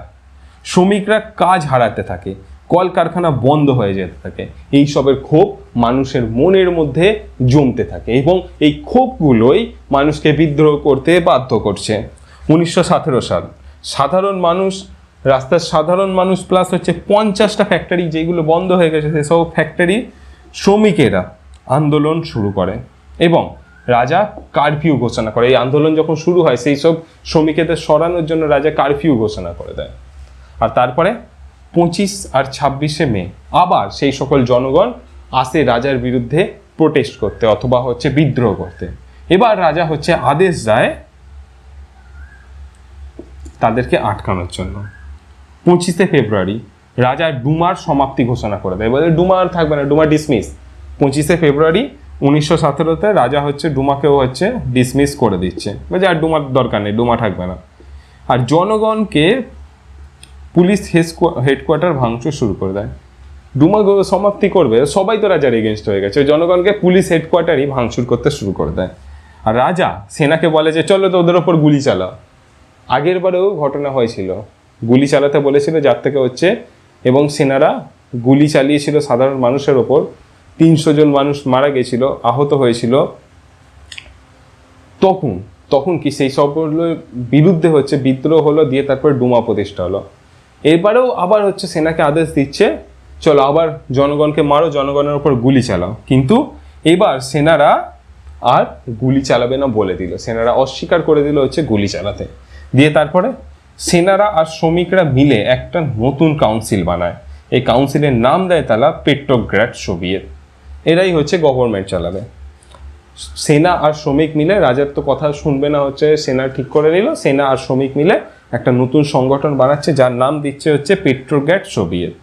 শ্রমিকরা কাজ হারাতে থাকে, কলকারখানা বন্ধ হয়ে যেতে থাকে। এই সবের ক্ষোভ মানুষের মনের মধ্যে জমতে থাকে এবং এই ক্ষোভগুলোই মানুষকে বিদ্রোহ করতে বাধ্য করছে। 1917 সাল সাধারণ মানুষ, রাস্তার সাধারণ মানুষ প্লাস হচ্ছে 50টা ফ্যাক্টরি যেগুলো বন্ধ হয়ে গেছে সেসব ফ্যাক্টরি শ্রমিকেরা আন্দোলন শুরু করে এবং রাজা কারফিউ ঘোষণা করে। এই আন্দোলন যখন শুরু হয় সেই সব শ্রমিকদের সরানোর জন্য রাজা কারফিউ ঘোষণা করে দেয়। আর তারপরে 25 আর 26শে মে আবার সেই সকল জনগণ আসে রাজার বিরুদ্ধে প্রোটেস্ট করতে অথবা হচ্ছে বিদ্রোহ করতে। এবার রাজা হচ্ছে আদেশ দেয় তাদেরকে আটকানোর জন্য। 25শে ফেব্রুয়ারি রাজা ডুমার সমাপ্তি ঘোষণা করে দেয়, বলে ডুমা আর থাকবে না, ডুমা ডিসমিস। 25শে ফেব্রুয়ারি 1917-তে রাজা হচ্ছে ডুমাকেও হচ্ছে ডিসমিস করে দিচ্ছে, বলছে আর ডুমার দরকার নেই, ডুমা থাকবে না। আর জনগণকে পুলিশ হেডকোয়ার্টার ভাঙচুর শুরু করে দেয়। ডুমা সমাপ্তি করবে, সবাই তো রাজার এগেনস্ট হয়ে গেছে, জনগণকে পুলিশ হেডকোয়ার্টারই ভাঙচুর করতে শুরু করে দেয়। আর রাজা সেনাকে বলে যে চলো তো ওদের ওপর গুলি চালাও। আগের বারেও ঘটনা হয়েছিল, গুলি চালাতে বলেছিল যার থেকে হচ্ছে, এবং সেনারা গুলি চালিয়েছিল সাধারণ মানুষের ওপর। 300 জন মানুষ মারা গেছিল, আহত হয়েছিল। তখন কি সেই সবগুলোর বিরুদ্ধে হচ্ছে বিদ্রোহ হলো, দিয়ে তারপর ডুমা প্রতিষ্ঠা হলো। এবারেও আবার হচ্ছে সেনাকে আদেশ দিচ্ছে চলো আবার জনগণকে মারো, জনগণের ওপর গুলি চালাও। কিন্তু এবার সেনারা আর গুলি চালাবে না বলে দিল, সেনারা অস্বীকার করে দিল হচ্ছে গুলি চালাতে। দিয়ে তারপরে সেনারা আর শ্রমিকরা মিলে একটা নতুন কাউন্সিল বানায়। এই কাউন্সিলের নাম দেয় তারা পেট্রোগ্রাড সোভিয়েত। এরাই হচ্ছে গভর্নমেন্ট চালাবে। সেনা আর শ্রমিক মিলে, রাজার তো কথা শুনবে না হচ্ছে সেনা ঠিক করে নিল, সেনা আর শ্রমিক মিলে একটা নতুন সংগঠন বানাচ্ছে যার নাম দিচ্ছে হচ্ছে পেট্রোগ্রাড সোভিয়েত।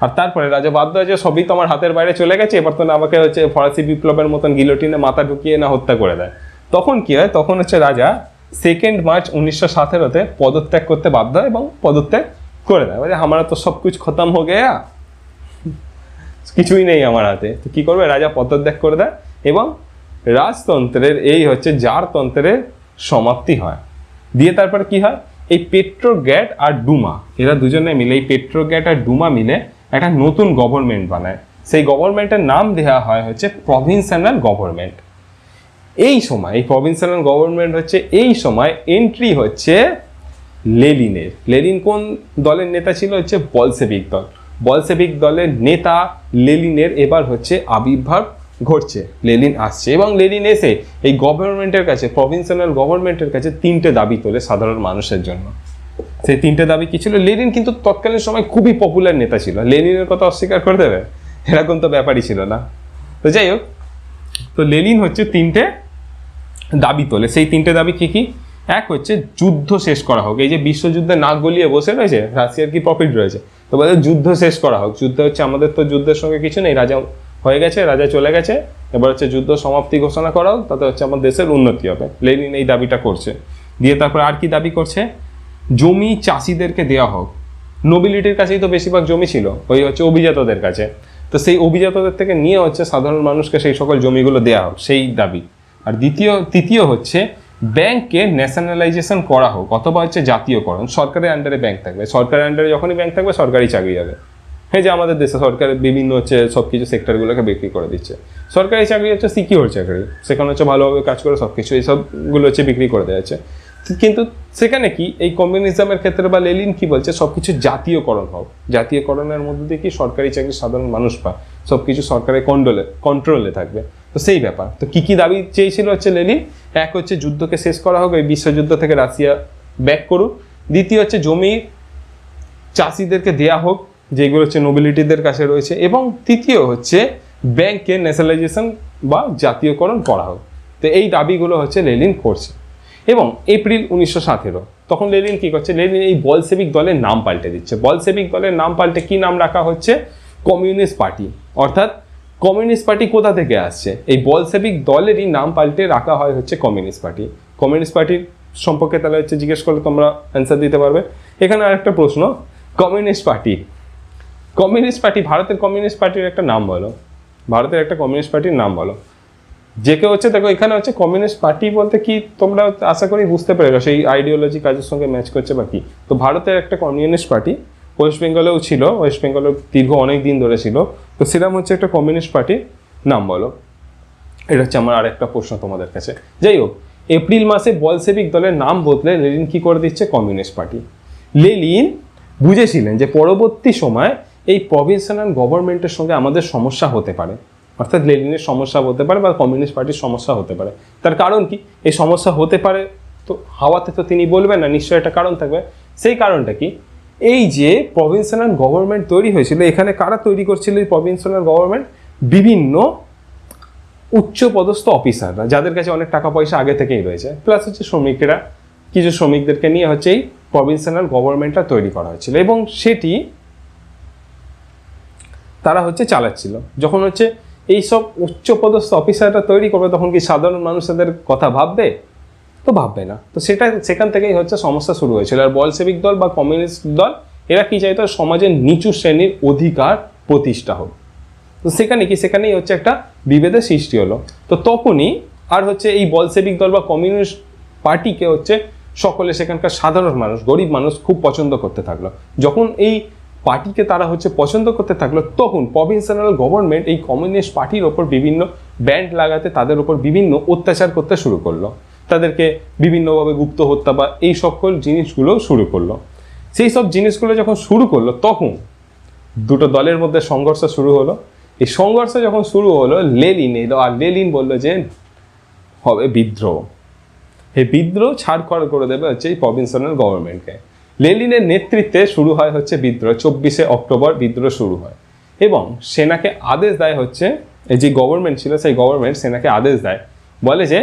আর তারপরে রাজা বাধ্য হয়েছে, সবই তো আমার হাতের বাইরে চলে গেছে, এবার তো না আমাকে হচ্ছে ফরাসি বিপ্লবের মতন গিলোটিনে মাথা ঢুকিয়ে না হত্যা করে দেয়। তখন কি হয়, তখন হচ্ছে রাজা 2 মার্চ 1917-তে পদত্যাগ করতে বাধ্য হয় এবং পদত্যাগ করে দেয়। বলে আমার তো সব কিছু খতম হয়ে গেয়া, কিছুই নেই আমার হাতে। তো কি করবে, রাজা পদত্যাগ করে দেয় এবং রাজতন্ত্রের এই হচ্ছে জারতন্ত্রের সমাপ্তি হয়। দিয়ে তারপরে কি হয়, এই পেট্রোগ্রাড আর ডুমা এরা দুজনে মিলে, এই পেট্রোগ্রাড আর ডুমা মিলে একটা নতুন গভর্নমেন্ট বানায়। সেই গভর্নমেন্টের নাম দেওয়া হয় হচ্ছে প্রভিন্সিয়াল গভর্নমেন্ট। এই সময় এই প্রভিন্সিয়াল গভর্নমেন্ট হচ্ছে, এই সময় এন্ট্রি হচ্ছে লেনিনের। লেনিন কোন দলের নেতা ছিল, হচ্ছে বলশেভিক দল। বলশেভিক দলের নেতা লেনিনের এবার হচ্ছে আবির্ভাব ঘটছে, লেনিন আসছে। এবং লেনিন এসে এই গভর্নমেন্টের কাছে, প্রভিন্সিয়াল গভর্নমেন্টের কাছে 3টে দাবি তোলে সাধারণ মানুষের জন্য। সেই 3টে দাবি কি ছিল, লেনিন কিন্তু তৎকালীন সময় খুবই পপুলার নেতা ছিল, লেনিনের কথা অস্বীকার করে দেবে এরকম তো ব্যাপারই ছিল না। তো যাই হোক, তো লেনিন হচ্ছে 3টে দাবি তোলে। সেই 3টে দাবি কি কি, এক হচ্ছে যুদ্ধ শেষ করা হোক। এই যে বিশ্বযুদ্ধে নাক গলিয়ে বসে রয়েছে, রাশিয়ার কি প্রফিট রয়েছে, তো বলে যুদ্ধ শেষ করা হোক। যুদ্ধ হচ্ছে, আমাদের তো যুদ্ধের সঙ্গে কিছু নেই, রাজা হয়ে গেছে, রাজা চলে গেছে, এবার হচ্ছে যুদ্ধ সমাপ্তি ঘোষণা করাও, তাতে হচ্ছে আমার দেশের উন্নতি হবে। লেনিন এই দাবিটা করছে। দিয়ে তারপরে আর কি দাবি করছে, জমি চাষিদেরকে দেওয়া হোক। নোবিলিটির কাছেই তো বেশিরভাগ জমি ছিল, ওই হচ্ছে অভিজাতদের কাছে, তো সেই অভিজাতদের থেকে নিয়ে হচ্ছে সাধারণ মানুষকে সেই সকল জমিগুলো দেওয়া হোক, সেই দাবি। আর তৃতীয় হচ্ছে ব্যাংককে ন্যাশনালাইজেশন করা হোক, অথবা হচ্ছে জাতীয়করণ। সরকারের আন্ডারে ব্যাংক থাকবে, সরকারের আন্ডারে যখনই ব্যাংক থাকবে সরকারি চাকরি হবে। হ্যাঁ, যে আমাদের দেশে সরকারের বিভিন্ন হচ্ছে সব কিছু সেক্টরগুলোকে বিক্রি করে দিচ্ছে। সরকারি চাকরি হচ্ছে সিকিউর চাকরি, সেখানে হচ্ছে ভালোভাবে কাজ করে সব কিছু এইসবগুলো হচ্ছে বিক্রি করে দেওয়া হচ্ছে। কিন্তু সেখানে কি এই কমিউনিজমের ক্ষেত্রে বা লেনিন কি বলছে, সবকিছু জাতীয়করণ হোক। জাতীয়করণের মধ্যে দিয়ে কি সরকারি চাকরি সাধারণ মানুষ পায়, সবকিছু সরকারের কন্ট্রোলে থাকবে। তো সেই ব্যাপার, তো কি দাবি চেয়েছিল হচ্ছে লেনিন, এক হচ্ছে যুদ্ধকে শেষ করা হোক, এই বিশ্বযুদ্ধ থেকে রাশিয়া ব্যাক করুক। দ্বিতীয় হচ্ছে জমি চাষিদেরকে দেয়া হোক, যেগুলো হচ্ছে নোবিলিটিদের কাছে রয়েছে। এবং তৃতীয় হচ্ছে ব্যাংকের ন্যাশনালাইজেশন বা জাতীয়করণ করা হোক। তো এই দাবিগুলো হচ্ছে লেনিন করছে। এবং এপ্রিল 1917 তখন লেনিন কি করছে, লেনিন এই বলসেবিক দলের নাম পাল্টে দিচ্ছে। বলসেবিক দলের নাম পাল্টে কি নাম রাখা হচ্ছে, কমিউনিস্ট পার্টি। অর্থাৎ কমিউনিস্ট পার্টি কোথা থেকে আসছে, এই বলসেবিক দলেরই নাম পাল্টে রাখা হয় হচ্ছে কমিউনিস্ট পার্টি। কমিউনিস্ট পার্টির সম্পর্কে তাহলে হচ্ছে জিজ্ঞেস করলে তোমরা অ্যান্সার দিতে পারবে। এখানে আরেকটা প্রশ্ন, কমিউনিস্ট পার্টি, ভারতের কমিউনিস্ট পার্টির একটা নাম বলো, ভারতের একটা কমিউনিস্ট পার্টির নাম বলো। যে কেউ হচ্ছে দেখো এখানে হচ্ছে কমিউনিস্ট পার্টি বলতে কি তোমরা আশা করি বুঝতে পেরেছো, সেই আইডিওলজি কাজের সঙ্গে ম্যাচ করছে বা কি। তো ভারতের একটা কমিউনিস্ট পার্টি ওয়েস্ট বেঙ্গলেও ছিল, ওয়েস্ট বেঙ্গলে দীর্ঘ অনেক দিন ধরে ছিল। তো সেরকম হচ্ছে একটা কমিউনিস্ট পার্টির নাম বলো। এটা হচ্ছে আমার আরেকটা প্রশ্ন তোমাদের কাছে। যাই হোক, এপ্রিল মাসে বলসেবিক দলের নাম বদলে লেনিন কি করে দিচ্ছে, কমিউনিস্ট পার্টি। লেনিন বুঝেছিলেন যে পরবর্তী সময় এই প্রভিন্সিয়াল গভর্নমেন্টের সঙ্গে আমাদের সমস্যা হতে পারে, অর্থাৎ লেনিনের সমস্যা হতে পারে বা কমিউনিস্ট পার্টির সমস্যা হতে পারে। তার কারণ কি, এই সমস্যা হতে পারে তো হাওয়াতে তো তিনি বলবেন না, নিশ্চয়ই একটা কারণ থাকবে। সেই কারণটা কি, এই যে প্রভিন্সিয়াল গভর্নমেন্ট তৈরি হয়েছিল, এখানে কারা তৈরি করছিল এই প্রভিন্সিয়াল গভর্নমেন্ট, বিভিন্ন উচ্চপদস্থ অফিসাররা, যাদের কাছে অনেক টাকা পয়সা আগে থেকেই রয়েছে, প্লাস হচ্ছে শ্রমিকেরা, কিছু শ্রমিকদেরকে নিয়ে হচ্ছে এই প্রভিন্সিয়াল গভর্নমেন্টটা তৈরি করা হয়েছিল। এবং সেটি তারা হচ্ছে চালাচ্ছিল। যখন হচ্ছে এইসব উচ্চপদস্থ অফিসাররা তৈরি করবে, তখন কি সাধারণ মানুষদের কথা ভাববে? তো ভাববে না। তো সেখান থেকেই হচ্ছে সমস্যা শুরু হয়েছিল। আর বলসেবিক দল বা কমিউনিস্ট দল এরা কি চাইতো, সমাজের নিচু শ্রেণীর অধিকার প্রতিষ্ঠা হোক। তো সেখানেই হচ্ছে একটা বিভেদের সৃষ্টি হলো। তো তখনই আর হচ্ছে এই বলসেবিক দল বা কমিউনিস্ট পার্টিকে হচ্ছে সকলে, সেখানকার সাধারণ মানুষ, গরিব মানুষ খুব পছন্দ করতে থাকলো। যখন এই পার্টিকে তারা হচ্ছে পছন্দ করতে থাকলো, তখন প্রভিন্সিয়াল গভর্নমেন্ট এই কমিউনিস্ট পার্টির ওপর বিভিন্ন ব্যান্ড লাগাতে, তাদের ওপর বিভিন্ন অত্যাচার করতে শুরু করলো, তাদেরকে বিভিন্নভাবে গুপ্ত হত্যা বা এই সকল জিনিসগুলো শুরু করলো। সেই সব জিনিসগুলো যখন শুরু করলো, তখন দুটো দলের মধ্যে সংঘর্ষ শুরু হলো। এই সংঘর্ষ যখন শুরু হলো, লেনিন এলো, আর লেনিন বললো যে হবে বিদ্রোহ। এই বিদ্রোহ ছাড়খড় করে দেবে হচ্ছে এই প্রভিন্সিয়াল গভর্নমেন্টকে। লেনিনের নেতৃত্বে শুরু হয় হচ্ছে বিদ্রোহ। 24শে অক্টোবর বিদ্রোহ শুরু হয় এবং সেনাকে আদেশ দেয় হচ্ছে, এই যে গভর্নমেন্ট ছিল সেই গভর্নমেন্ট সেনাকে আদেশ দেয়, বলে যে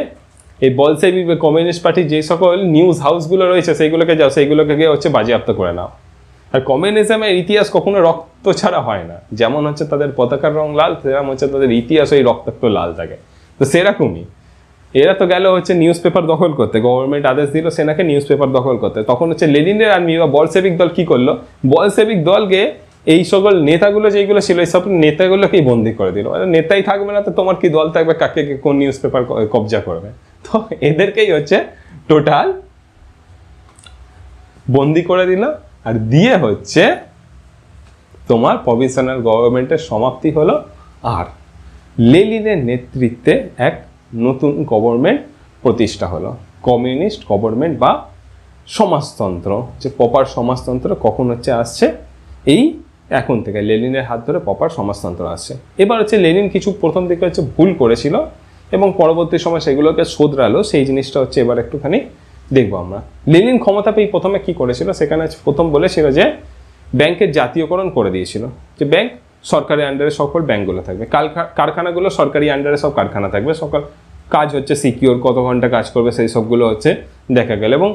এই বলসেবিক কমিউনিস্ট পার্টির যে সকল নিউজ হাউসগুলো রয়েছে সেইগুলোকে যাও, সেইগুলোকে গিয়ে হচ্ছে বাজেয়াপ্ত করে নাও। আর কমিউনিজমের ইতিহাস কখনো রক্ত ছাড়া হয় না। যেমন হচ্ছে তাদের পতাকার রং লাল, সেরকম হচ্ছে তাদের ইতিহাস ওই রক্তাক্ত লাল থাকে। তো সেরকমই এরা তো গেল হচ্ছে নিউজ পেপার দখল করতে, গভর্নমেন্ট আদেশ দিল সেনাকে নিউজ পেপার দখল করতে। তখন হচ্ছে লেনিনের আর্মি বা বলসেবিক দল কি করলো, বলসেবিক দলকে এই সকল নেতাগুলো যেগুলো ছিল, এই সব নেতাগুলোকেই বন্দি করে দিল। নেতাই থাকবে না তো তোমার কি দল থাকবে, কাকে কোন নিউজ পেপার কবজা করবে? তো এদেরকেই হচ্ছে টোটাল বন্দি করে দিল। আর দিয়ে হচ্ছে তোমার প্রভিন্সিয়াল গভর্নমেন্টের সমাপ্তি হলো। আর লেনিনের নেতৃত্বে এক নতুন গভর্নমেন্ট প্রতিষ্ঠা হলো, কমিউনিস্ট গভর্নমেন্ট বা সমাজতন্ত্র। যে প্রপার সমাজতন্ত্র কখন হচ্ছে আসছে, এই এখন থেকে লেনিনের হাত ধরে প্রপার সমাজতন্ত্র আসছে। এবার হচ্ছে লেনিন কিছু প্রথম দিকে হচ্ছে ভুল করেছিল এবং পরবর্তী সময় সেগুলোকে শোধরালো, সেই জিনিসটা হচ্ছে এবার একটুখানি দেখবো আমরা। লেনিন ক্ষমতা পেয়ে প্রথমে কি করেছিল, সেখানে প্রথম বলেছিল যে ব্যাংকের জাতীয়করণ করে দিয়েছিল, যে ব্যাংক সরকারি আন্ডারে সকল ব্যাংকগুলো থাকবে, কারখানাগুলো সরকারি আন্ডারে সব কারখানা থাকবে, সকল কাজ হচ্ছে সিকিওর, কত ঘন্টা কাজ করবে সেই সবগুলো হচ্ছে দেখা গেল। এবং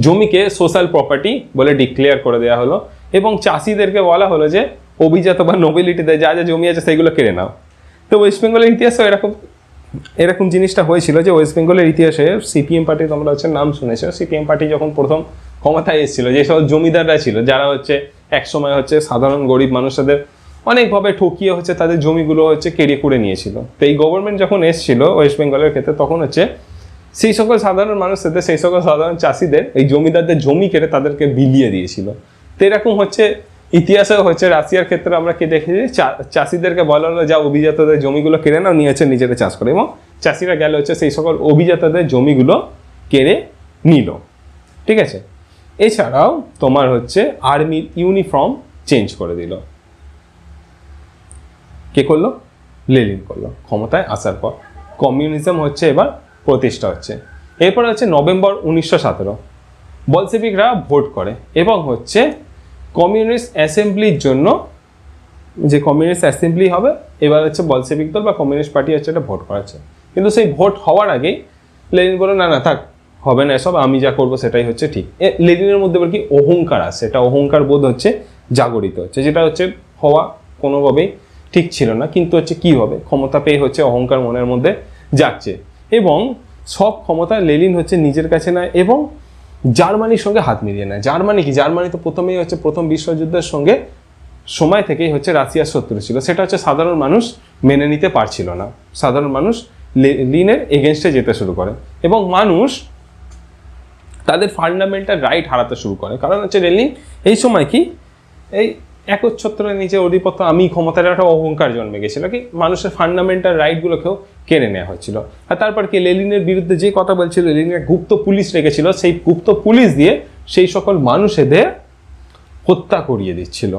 জমিকে সোশ্যাল প্রপার্টি বলে ডিক্লেয়ার করে দেওয়া হলো এবং চাষিদেরকে বলা হলো যে অভিজাত বা নোবেলিটিদের যা যা জমি আছে সেইগুলো কেড়ে নাও। তো ওয়েস্ট বেঙ্গলের ইতিহাসেও এরকম জিনিসটা হয়েছিল যে ওয়েস্ট বেঙ্গলের ইতিহাসে সিপিএম পার্টি, তোমরা হচ্ছে নাম শুনেছো, সিপিএম পার্টি যখন প্রথম ক্ষমতায় এসেছিল, যে সব জমিদাররা ছিল যারা হচ্ছে একসময় হচ্ছে সাধারণ গরিব মানুষদের অনেকভাবে ঠকিয়ে হচ্ছে তাদের জমিগুলো হচ্ছে কেড়ে করে নিয়েছিল। তো এই গভর্নমেন্ট যখন এসেছিল ওয়েস্ট বেঙ্গলের ক্ষেত্রে, তখন হচ্ছে সেই সকল সাধারণ মানুষদের, সেই সকল সাধারণ চাষিদের এই জমিদারদের জমি কেড়ে তাদেরকে বিলিয়ে দিয়েছিল। তো এরকম হচ্ছে ইতিহাসেও হচ্ছে রাশিয়ার ক্ষেত্রে আমরা কি দেখেছি, চাষিদেরকে বলা হলো যা অভিজাতদের জমিগুলো কেড়ে নাও, নিয়ে হচ্ছে নিজেরা চাষ করে, এবং চাষিরা গেলে হচ্ছে সেই সকল অভিজাতদের জমিগুলো কেড়ে নিল। ঠিক আছে, এছাড়াও তোমার হচ্ছে আর্মির ইউনিফর্ম চেঞ্জ করে দিল। কে করলো? লেনিন করলো ক্ষমতায় আসার পর। কমিউনিজম হচ্ছে এবার প্রতিষ্ঠা হচ্ছে। এরপর হচ্ছে নভেম্বর 1917 বলসেভিকরা ভোট করে এবং হচ্ছে কমিউনিস্ট অ্যাসেম্বলির জন্য, যে কমিউনিস্ট অ্যাসেম্বলি হবে এবার হচ্ছে বলসেভিক দল বা কমিউনিস্ট পার্টি হচ্ছে এটা ভোট করাচ্ছে। কিন্তু সেই ভোট হওয়ার আগেই লেনিন বলে না না থাক, হবে না এসব, আমি যা করবো সেটাই হচ্ছে ঠিক। লেনিনের মধ্যে বলে কি অহংকার আছে, এটা অহংকার বোধ হচ্ছে জাগরিত হচ্ছে, যেটা হচ্ছে হওয়া কোনোভাবেই ঠিক ছিল না। কিন্তু হচ্ছে কি হবে, ক্ষমতা পেয়ে হচ্ছে অহংকার মনের মধ্যে যাচ্ছে এবং সব ক্ষমতা লেনিন হচ্ছে নিজের কাছে নেয় এবং জার্মানির সঙ্গে হাত মিলিয়ে নেয়। জার্মানি কি, জার্মানি তো প্রথমেই হচ্ছে প্রথম বিশ্বযুদ্ধের সঙ্গে সময় থেকেই হচ্ছে রাশিয়ার শত্রু ছিল, সেটা হচ্ছে সাধারণ মানুষ মেনে নিতে পারছিল না। সাধারণ মানুষ লেনিনের এগেনস্টে যেতে শুরু করে এবং মানুষ তাদের ফান্ডামেন্টাল রাইট হারাতে শুরু করে। কারণ হচ্ছে লেনিন এই সময় কি এই একচ্ছত্রের নিচে অধিপত্য, আমি ক্ষমতার একটা অহংকার জন্মে গেছিল, কি মানুষের ফান্ডামেন্টাল রাইটগুলোকেও কেড়ে নেওয়া হচ্ছিল। আর তারপর কি লেনিনের বিরুদ্ধে যে কথা বলছিল, লেনিনের গুপ্ত পুলিশ রেখেছিল, সেই গুপ্ত পুলিশ দিয়ে সেই সকল মানুষেদের হত্যা করিয়ে দিচ্ছিল।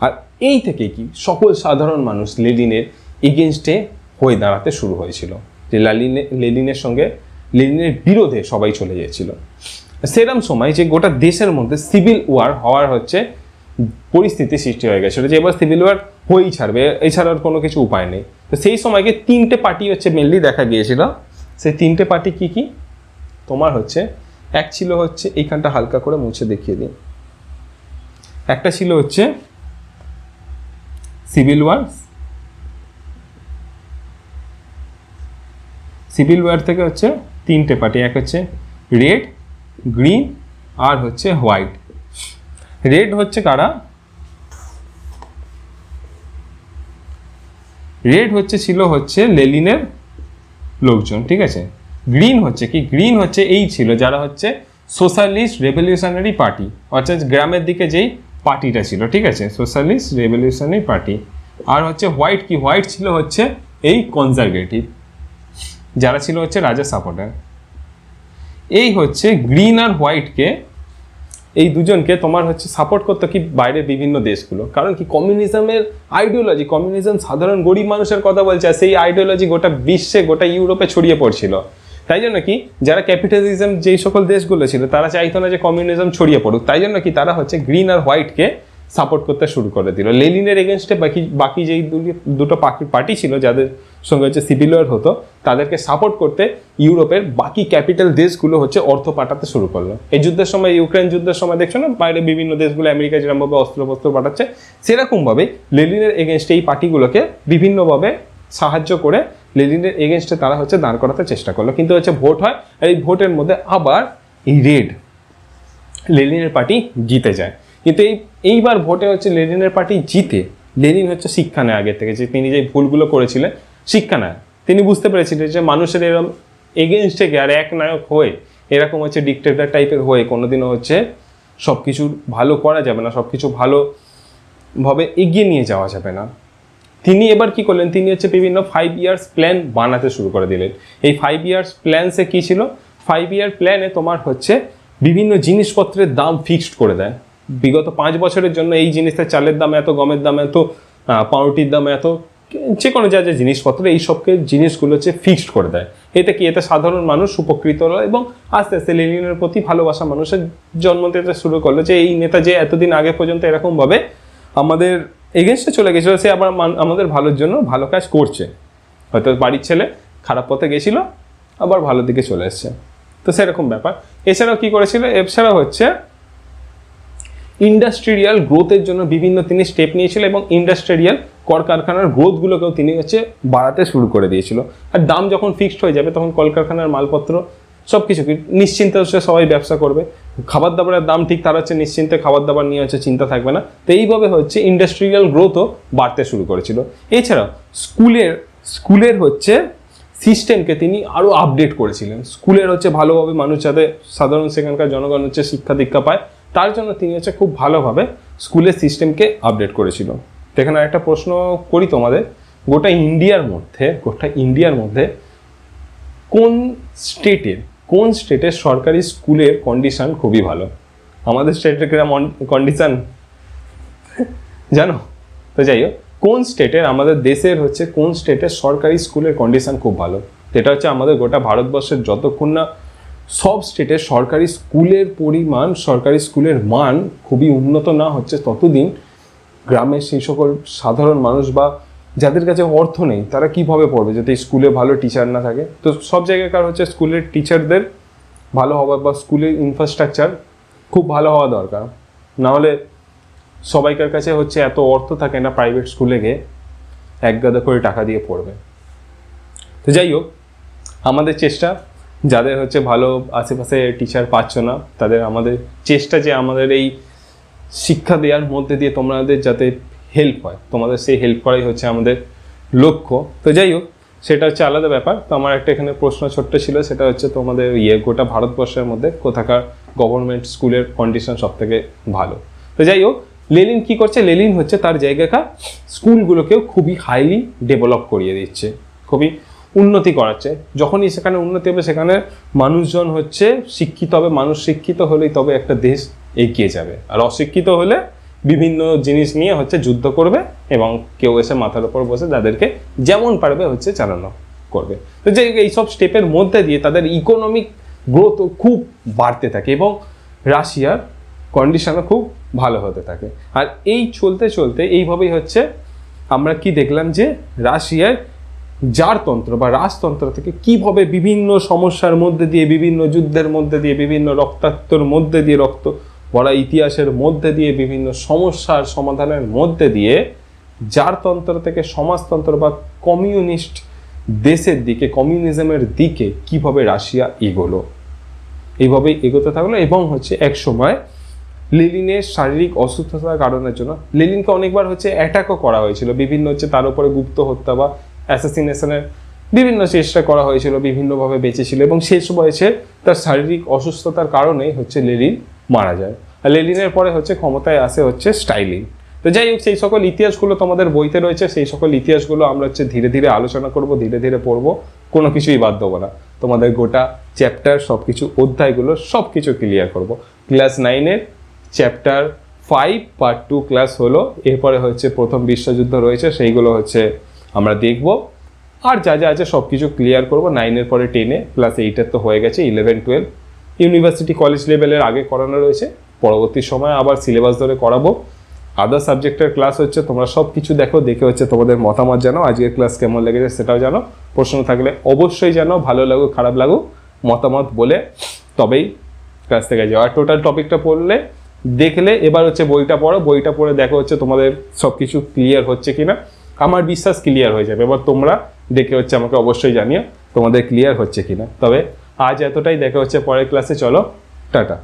আর এই থেকে কি সকল সাধারণ মানুষ লেনিনের এগেনস্টে হয়ে দাঁড়াতে শুরু হয়েছিল, যে লেনিনের সঙ্গে, লেনিনের বিরোধে সবাই চলে গিয়েছিল। সেরকম সময় যে গোটা দেশের মধ্যে সিভিল ওয়ার হওয়ার হচ্ছে পরিস্থিতি সৃষ্টি হয়ে গেছিলো, যে এবার সিভিল ওয়ার হয়েই ছাড়বে, এছাড়া আর কোনো কিছু উপায় নেই। তো সেই সময়কে তিনটে পার্টি হচ্ছে মেনলি দেখা গিয়েছিল। সেই তিনটে পার্টি কি কি তোমার হচ্ছে, এক ছিল হচ্ছে এইখানটা হালকা করে মুছে দেখিয়ে দিই, একটা ছিল হচ্ছে সিভিল ওয়ার, সিভিল ওয়ার থেকে হচ্ছে তিনটে পার্টি, এক হচ্ছে রেড, গ্রিন আর হচ্ছে হোয়াইট। রেড হচ্ছে কারা, রেড হচ্ছে ছিল হচ্ছে লেনিনের লোকজন। ঠিক আছে, গ্রিন হচ্ছে কি, গ্রিন হচ্ছে এই ছিল যারা হচ্ছে সোশ্যালিস্ট রেভলিউশনারি পার্টি, অর্থাৎ গ্রামের দিকে যেই পার্টিটা ছিল। ঠিক আছে, সোশ্যালিস্ট রেভলিউশনারি পার্টি। আর হচ্ছে হোয়াইট কি, হোয়াইট ছিল হচ্ছে এই কনজারভেটিভ, যারা ছিল হচ্ছে রাজা সাপোর্টার। এই হচ্ছে গ্রিন আর হোয়াইটকে, এই দুজনকে তোমার হচ্ছে সাপোর্ট করতো কি বাইরের বিভিন্ন দেশগুলো। কারণ কি, কমিউনিজমের আইডিওলজি, কমিউনিজম সাধারণ গরিব মানুষের কথা বলছে, আর সেই আইডিওলজি গোটা বিশ্বে, গোটা ইউরোপে ছড়িয়ে পড়ছিল। তাই জন্য কি, যারা ক্যাপিটালিজম যেই সকল দেশগুলো ছিল তারা চাইতো না যে কমিউনিজম ছড়িয়ে পড়ুক, তাই জন্য কি তারা হচ্ছে গ্রিন আর হোয়াইটকে সাপোর্ট করতে শুরু করে দিল। লেনিনের এগেনস্টে বাকি যেই দুটো পার্টি ছিল যাদের সঙ্গে হচ্ছে সিভিল ওয়ার হতো, তাদেরকে সাপোর্ট করতে ইউরোপের বাকি ক্যাপিটাল দেশগুলো হচ্ছে অর্থ পাঠাতে শুরু করলো। এই যুদ্ধের সময়, ইউক্রেন যুদ্ধের সময় দেখছো না, বাইরে বিভিন্ন দেশগুলো আমেরিকা যেরকমভাবে অস্ত্রপস্ত্র পাঠাচ্ছে, সেরকমভাবে লেনিনের এগেনস্টে এই পার্টিগুলোকে বিভিন্নভাবে সাহায্য করে লেনিনের এগেনস্টে তারা হচ্ছে দাঁড় করাতে চেষ্টা করলো। কিন্তু হচ্ছে ভোট হয়, এই ভোটের মধ্যে আবার এই রেড, লেনিনের পার্টি জিতে যায়। কিন্তু এইবার ভোটে হচ্ছে লেনিনের পার্টি জিতে, লেনিন হচ্ছে শিক্ষা নেয় আগের থেকে, যে তিনি যে ভুলগুলো করেছিলেন শিক্ষা নেয়। তিনি বুঝতে পেরেছিলেন যে মানুষের এরকম এগেনস্টে গিয়ে আর এক নায়ক হয়ে, এরকম হচ্ছে ডিক্টেটর টাইপের হয়ে কোনোদিনও হচ্ছে সব কিছু ভালো করা যাবে না, সব কিছু ভালোভাবে এগিয়ে নিয়ে যাওয়া যাবে না। তিনি এবার কি করলেন, তিনি হচ্ছে বিভিন্ন 5 ইয়ার্স প্ল্যান বানাতে শুরু করে দিলেন। এই 5 ইয়ার্স প্ল্যানসে কী ছিল, 5 ইয়ার প্ল্যানে তোমার হচ্ছে বিভিন্ন জিনিসপত্রের দাম ফিক্সড করে দেয়। বিগত 5 বছরের জন্য এই জিনিসের চালের দাম এত, গমের দাম এত, পাউরুটির দাম এত, যে কোনো যা যা জিনিসপত্র, এই সবকে জিনিসগুলো হচ্ছে ফিক্সড করে দেয়। এতে কি, এতে সাধারণ মানুষ উপকৃত হলো এবং আস্তে আস্তে লেনিনের প্রতি ভালোবাসা মানুষের জন্ম দিতে শুরু করলো, যে এই নেতা যে এতদিন আগে পর্যন্ত এরকমভাবে আমাদের এগেনস্টে চলে গেছিলো, সে আবার আমাদের ভালোর জন্য ভালো কাজ করছে। হয়তো বাড়ির ছেলে খারাপ পথে গেছিল, আবার ভালো দিকে চলে এসছে, তো সেরকম ব্যাপার। এছাড়াও কি করেছিল, এছাড়া হচ্ছে ইন্ডাস্ট্রিয়াল গ্রোথের জন্য বিভিন্ন তিনি স্টেপ নিয়েছিল এবং ইন্ডাস্ট্রিয়াল কলকারখানার গ্রোথগুলোকেও তিনি হচ্ছে বাড়াতে শুরু করে দিয়েছিল। আর দাম যখন ফিক্সড হয়ে যাবে তখন কলকারখানার মালপত্র সব কিছু নিশ্চিন্তে হচ্ছে সবাই ব্যবসা করবে। খাবার দাবারের দাম ঠিক তার হচ্ছে নিশ্চিন্তে খাবার দাবার নিয়ে হচ্ছে চিন্তা থাকবে না। তো এইভাবে হচ্ছে ইন্ডাস্ট্রিয়াল গ্রোথও বাড়তে শুরু করেছিল। এছাড়া স্কুলের হচ্ছে সিস্টেমকে তিনি আরও আপডেট করেছিলেন। স্কুলের হচ্ছে ভালোভাবে মানুষ যাতে সাধারণ সেখানকার জনগণ হচ্ছে শিক্ষা দীক্ষা পায়, তার জন্য তিনি হচ্ছে খুব ভালোভাবে স্কুলের সিস্টেমকে আপডেট করেছিল। তো এখানে একটা প্রশ্ন করি তোমাদের, গোটা ইন্ডিয়ার মধ্যে কোন স্টেটের সরকারি স্কুলের কন্ডিশন খুবই ভালো? আমাদের স্টেটের কিরকম কন্ডিশন জানো? তো যাই হোক, আমাদের দেশের হচ্ছে কোন স্টেটের সরকারি স্কুলের কন্ডিশন খুব ভালো? এটা হচ্ছে আমাদের গোটা ভারতবর্ষের যতক্ষণ না সব স্টেটের সরকারি স্কুলের পরিমাণ, সরকারি স্কুলের মান খুবই উন্নত না হচ্ছে, ততদিন গ্রামের সেই সকল সাধারণ মানুষ বা যাদের কাছে অর্থ নেই তারা কিভাবে পড়বে যদি স্কুলে ভালো টিচার না থাকে। তো সব জায়গাকার হচ্ছে স্কুলের টিচারদের ভালো হওয়া বা স্কুলের ইনফ্রাস্ট্রাকচার খুব ভালো হওয়া দরকার। নাহলে সবাইকার কাছে হচ্ছে এত অর্থ থাকে না প্রাইভেট স্কুলে গিয়ে এক গাদা করে টাকা দিয়ে পড়বে। তো যাই হোক, আমাদের চেষ্টা, যাদের হচ্ছে ভালো আশেপাশে টিচার পাচ্ছ না তাদের আমাদের চেষ্টা যে আমাদের এই শিক্ষা দেওয়ার মধ্যে দিয়ে তোমাদের যাতে হেল্প হয়, তোমাদের সেই হেল্প করাই হচ্ছে আমাদের লক্ষ্য। তো যাই হোক, সেটা হচ্ছে আলাদা ব্যাপার। তো আমার একটা এখানে প্রশ্ন ছোট্ট ছিল, সেটা হচ্ছে তোমাদের গোটা ভারতবর্ষের মধ্যে কোথাকার গভর্নমেন্ট স্কুলের কন্ডিশন সব থেকে ভালো। তো যাই হোক, লেনিন কি করছে? লেনিন হচ্ছে তার জায়গাকার স্কুলগুলোকেও খুবই হাইলি ডেভেলপ করিয়ে দিচ্ছে, খুবই উন্নতি করাচ্ছে। যখনই সেখানে উন্নতি হবে সেখানে মানুষজন হচ্ছে শিক্ষিত হবে। মানুষ শিক্ষিত হলেই তবে একটা দেশ এগিয়ে যাবে, আর অশিক্ষিত হলে বিভিন্ন জিনিস নিয়ে হচ্ছে যুদ্ধ করবে এবং কেউ এসে মাথার উপর বসে যাদেরকে যেমন পারবে হচ্ছে চালানো করবে। তো যে এইসব স্টেপের মধ্যে দিয়ে তাদের ইকোনমিক গ্রোথ খুব বাড়তে থাকে এবং রাশিয়ার কন্ডিশনও খুব ভালো হতে থাকে। আর এই চলতে চলতে এইভাবেই হচ্ছে আমরা কি দেখলাম যে রাশিয়ার জারতন্ত্র বা রাজতন্ত্র থেকে কিভাবে বিভিন্ন সমস্যার মধ্যে দিয়ে, বিভিন্ন যুদ্ধের মধ্যে দিয়ে, বিভিন্ন রক্তাক্তর মধ্যে দিয়ে, রক্ত ভরা ইতিহাসের মধ্যে দিয়ে, বিভিন্ন সমস্যার সমাধানের মধ্যে দিয়ে জারতন্ত্র থেকে সমাজতন্ত্র বা কমিউনিস্ট দেশের দিকে, কমিউনিজমের দিকে কিভাবে রাশিয়া এগোলো, এইভাবেই এগোতে থাকলো। এবং হচ্ছে এক সময় লেনিনের শারীরিক অসুস্থতার কারণের জন্য লেনিনকে অনেকবার হচ্ছে অ্যাটাকও করা হয়েছিল, বিভিন্ন হচ্ছে তার উপরে গুপ্ত হত্যা বা অ্যাসাসিনেশনের বিভিন্ন চেষ্টা করা হয়েছিল, বিভিন্নভাবে বেঁচেছিল এবং শেষ বয়সে তার শারীরিক অসুস্থতার কারণে হচ্ছে লেনিন মারা যায়। আর লেনিনের পরে হচ্ছে ক্ষমতায় আসে হচ্ছে স্টালিন। তো যাই হোক, সেই সকল ইতিহাসগুলো তোমাদের বইতে রয়েছে, সেই সকল ইতিহাসগুলো আমরা হচ্ছে ধীরে ধীরে আলোচনা করব, ধীরে ধীরে পড়বো, কোনো কিছুই বাদ দেবো না। তোমাদের গোটা চ্যাপ্টার সব কিছু অধ্যায়গুলো সব কিছু ক্লিয়ার করব। ক্লাস 9-এর চ্যাপ্টার 5 পার্ট 2 ক্লাস হলো, এরপরে হচ্ছে প্রথম বিশ্বযুদ্ধ রয়েছে, সেইগুলো হচ্ছে আমরা দেখব। আর যা যা আছে সব কিছু ক্লিয়ার করবো। 9-এর পরে 10-এ, ক্লাস 8-এর তো হয়ে গেছে, 11, 12 ইউনিভার্সিটি কলেজ লেভেলের আগে করানো রয়েছে, পরবর্তী সময় আবার সিলেবাস ধরে করাবো। আদার সাবজেক্টের ক্লাস হচ্ছে তোমরা সব কিছু দেখো, দেখে হচ্ছে তোমাদের মতামত জানাও, আজকের ক্লাস কেমন লেগেছে সেটাও জানো, প্রশ্ন থাকলে অবশ্যই জানো, ভালো লাগুক খারাপ লাগুক মতামত বলে তবেই ক্লাস থেকে যাও। আর টোটাল টপিকটা পড়লে দেখলে এবার হচ্ছে বইটা পড়ো, বইটা পড়ে দেখো হচ্ছে তোমাদের সব কিছু ক্লিয়ার হচ্ছে কিনা। আমার বিশ্বাস ক্লিয়ার হয়ে যাবে, এবার তোমরা দেখে হচ্ছে আমাকে অবশ্যই জানিও তোমাদের ক্লিয়ার হচ্ছে কিনা। তবে আজ এতটাই, দেখা হচ্ছে পরের ক্লাসে, চলো টাটা।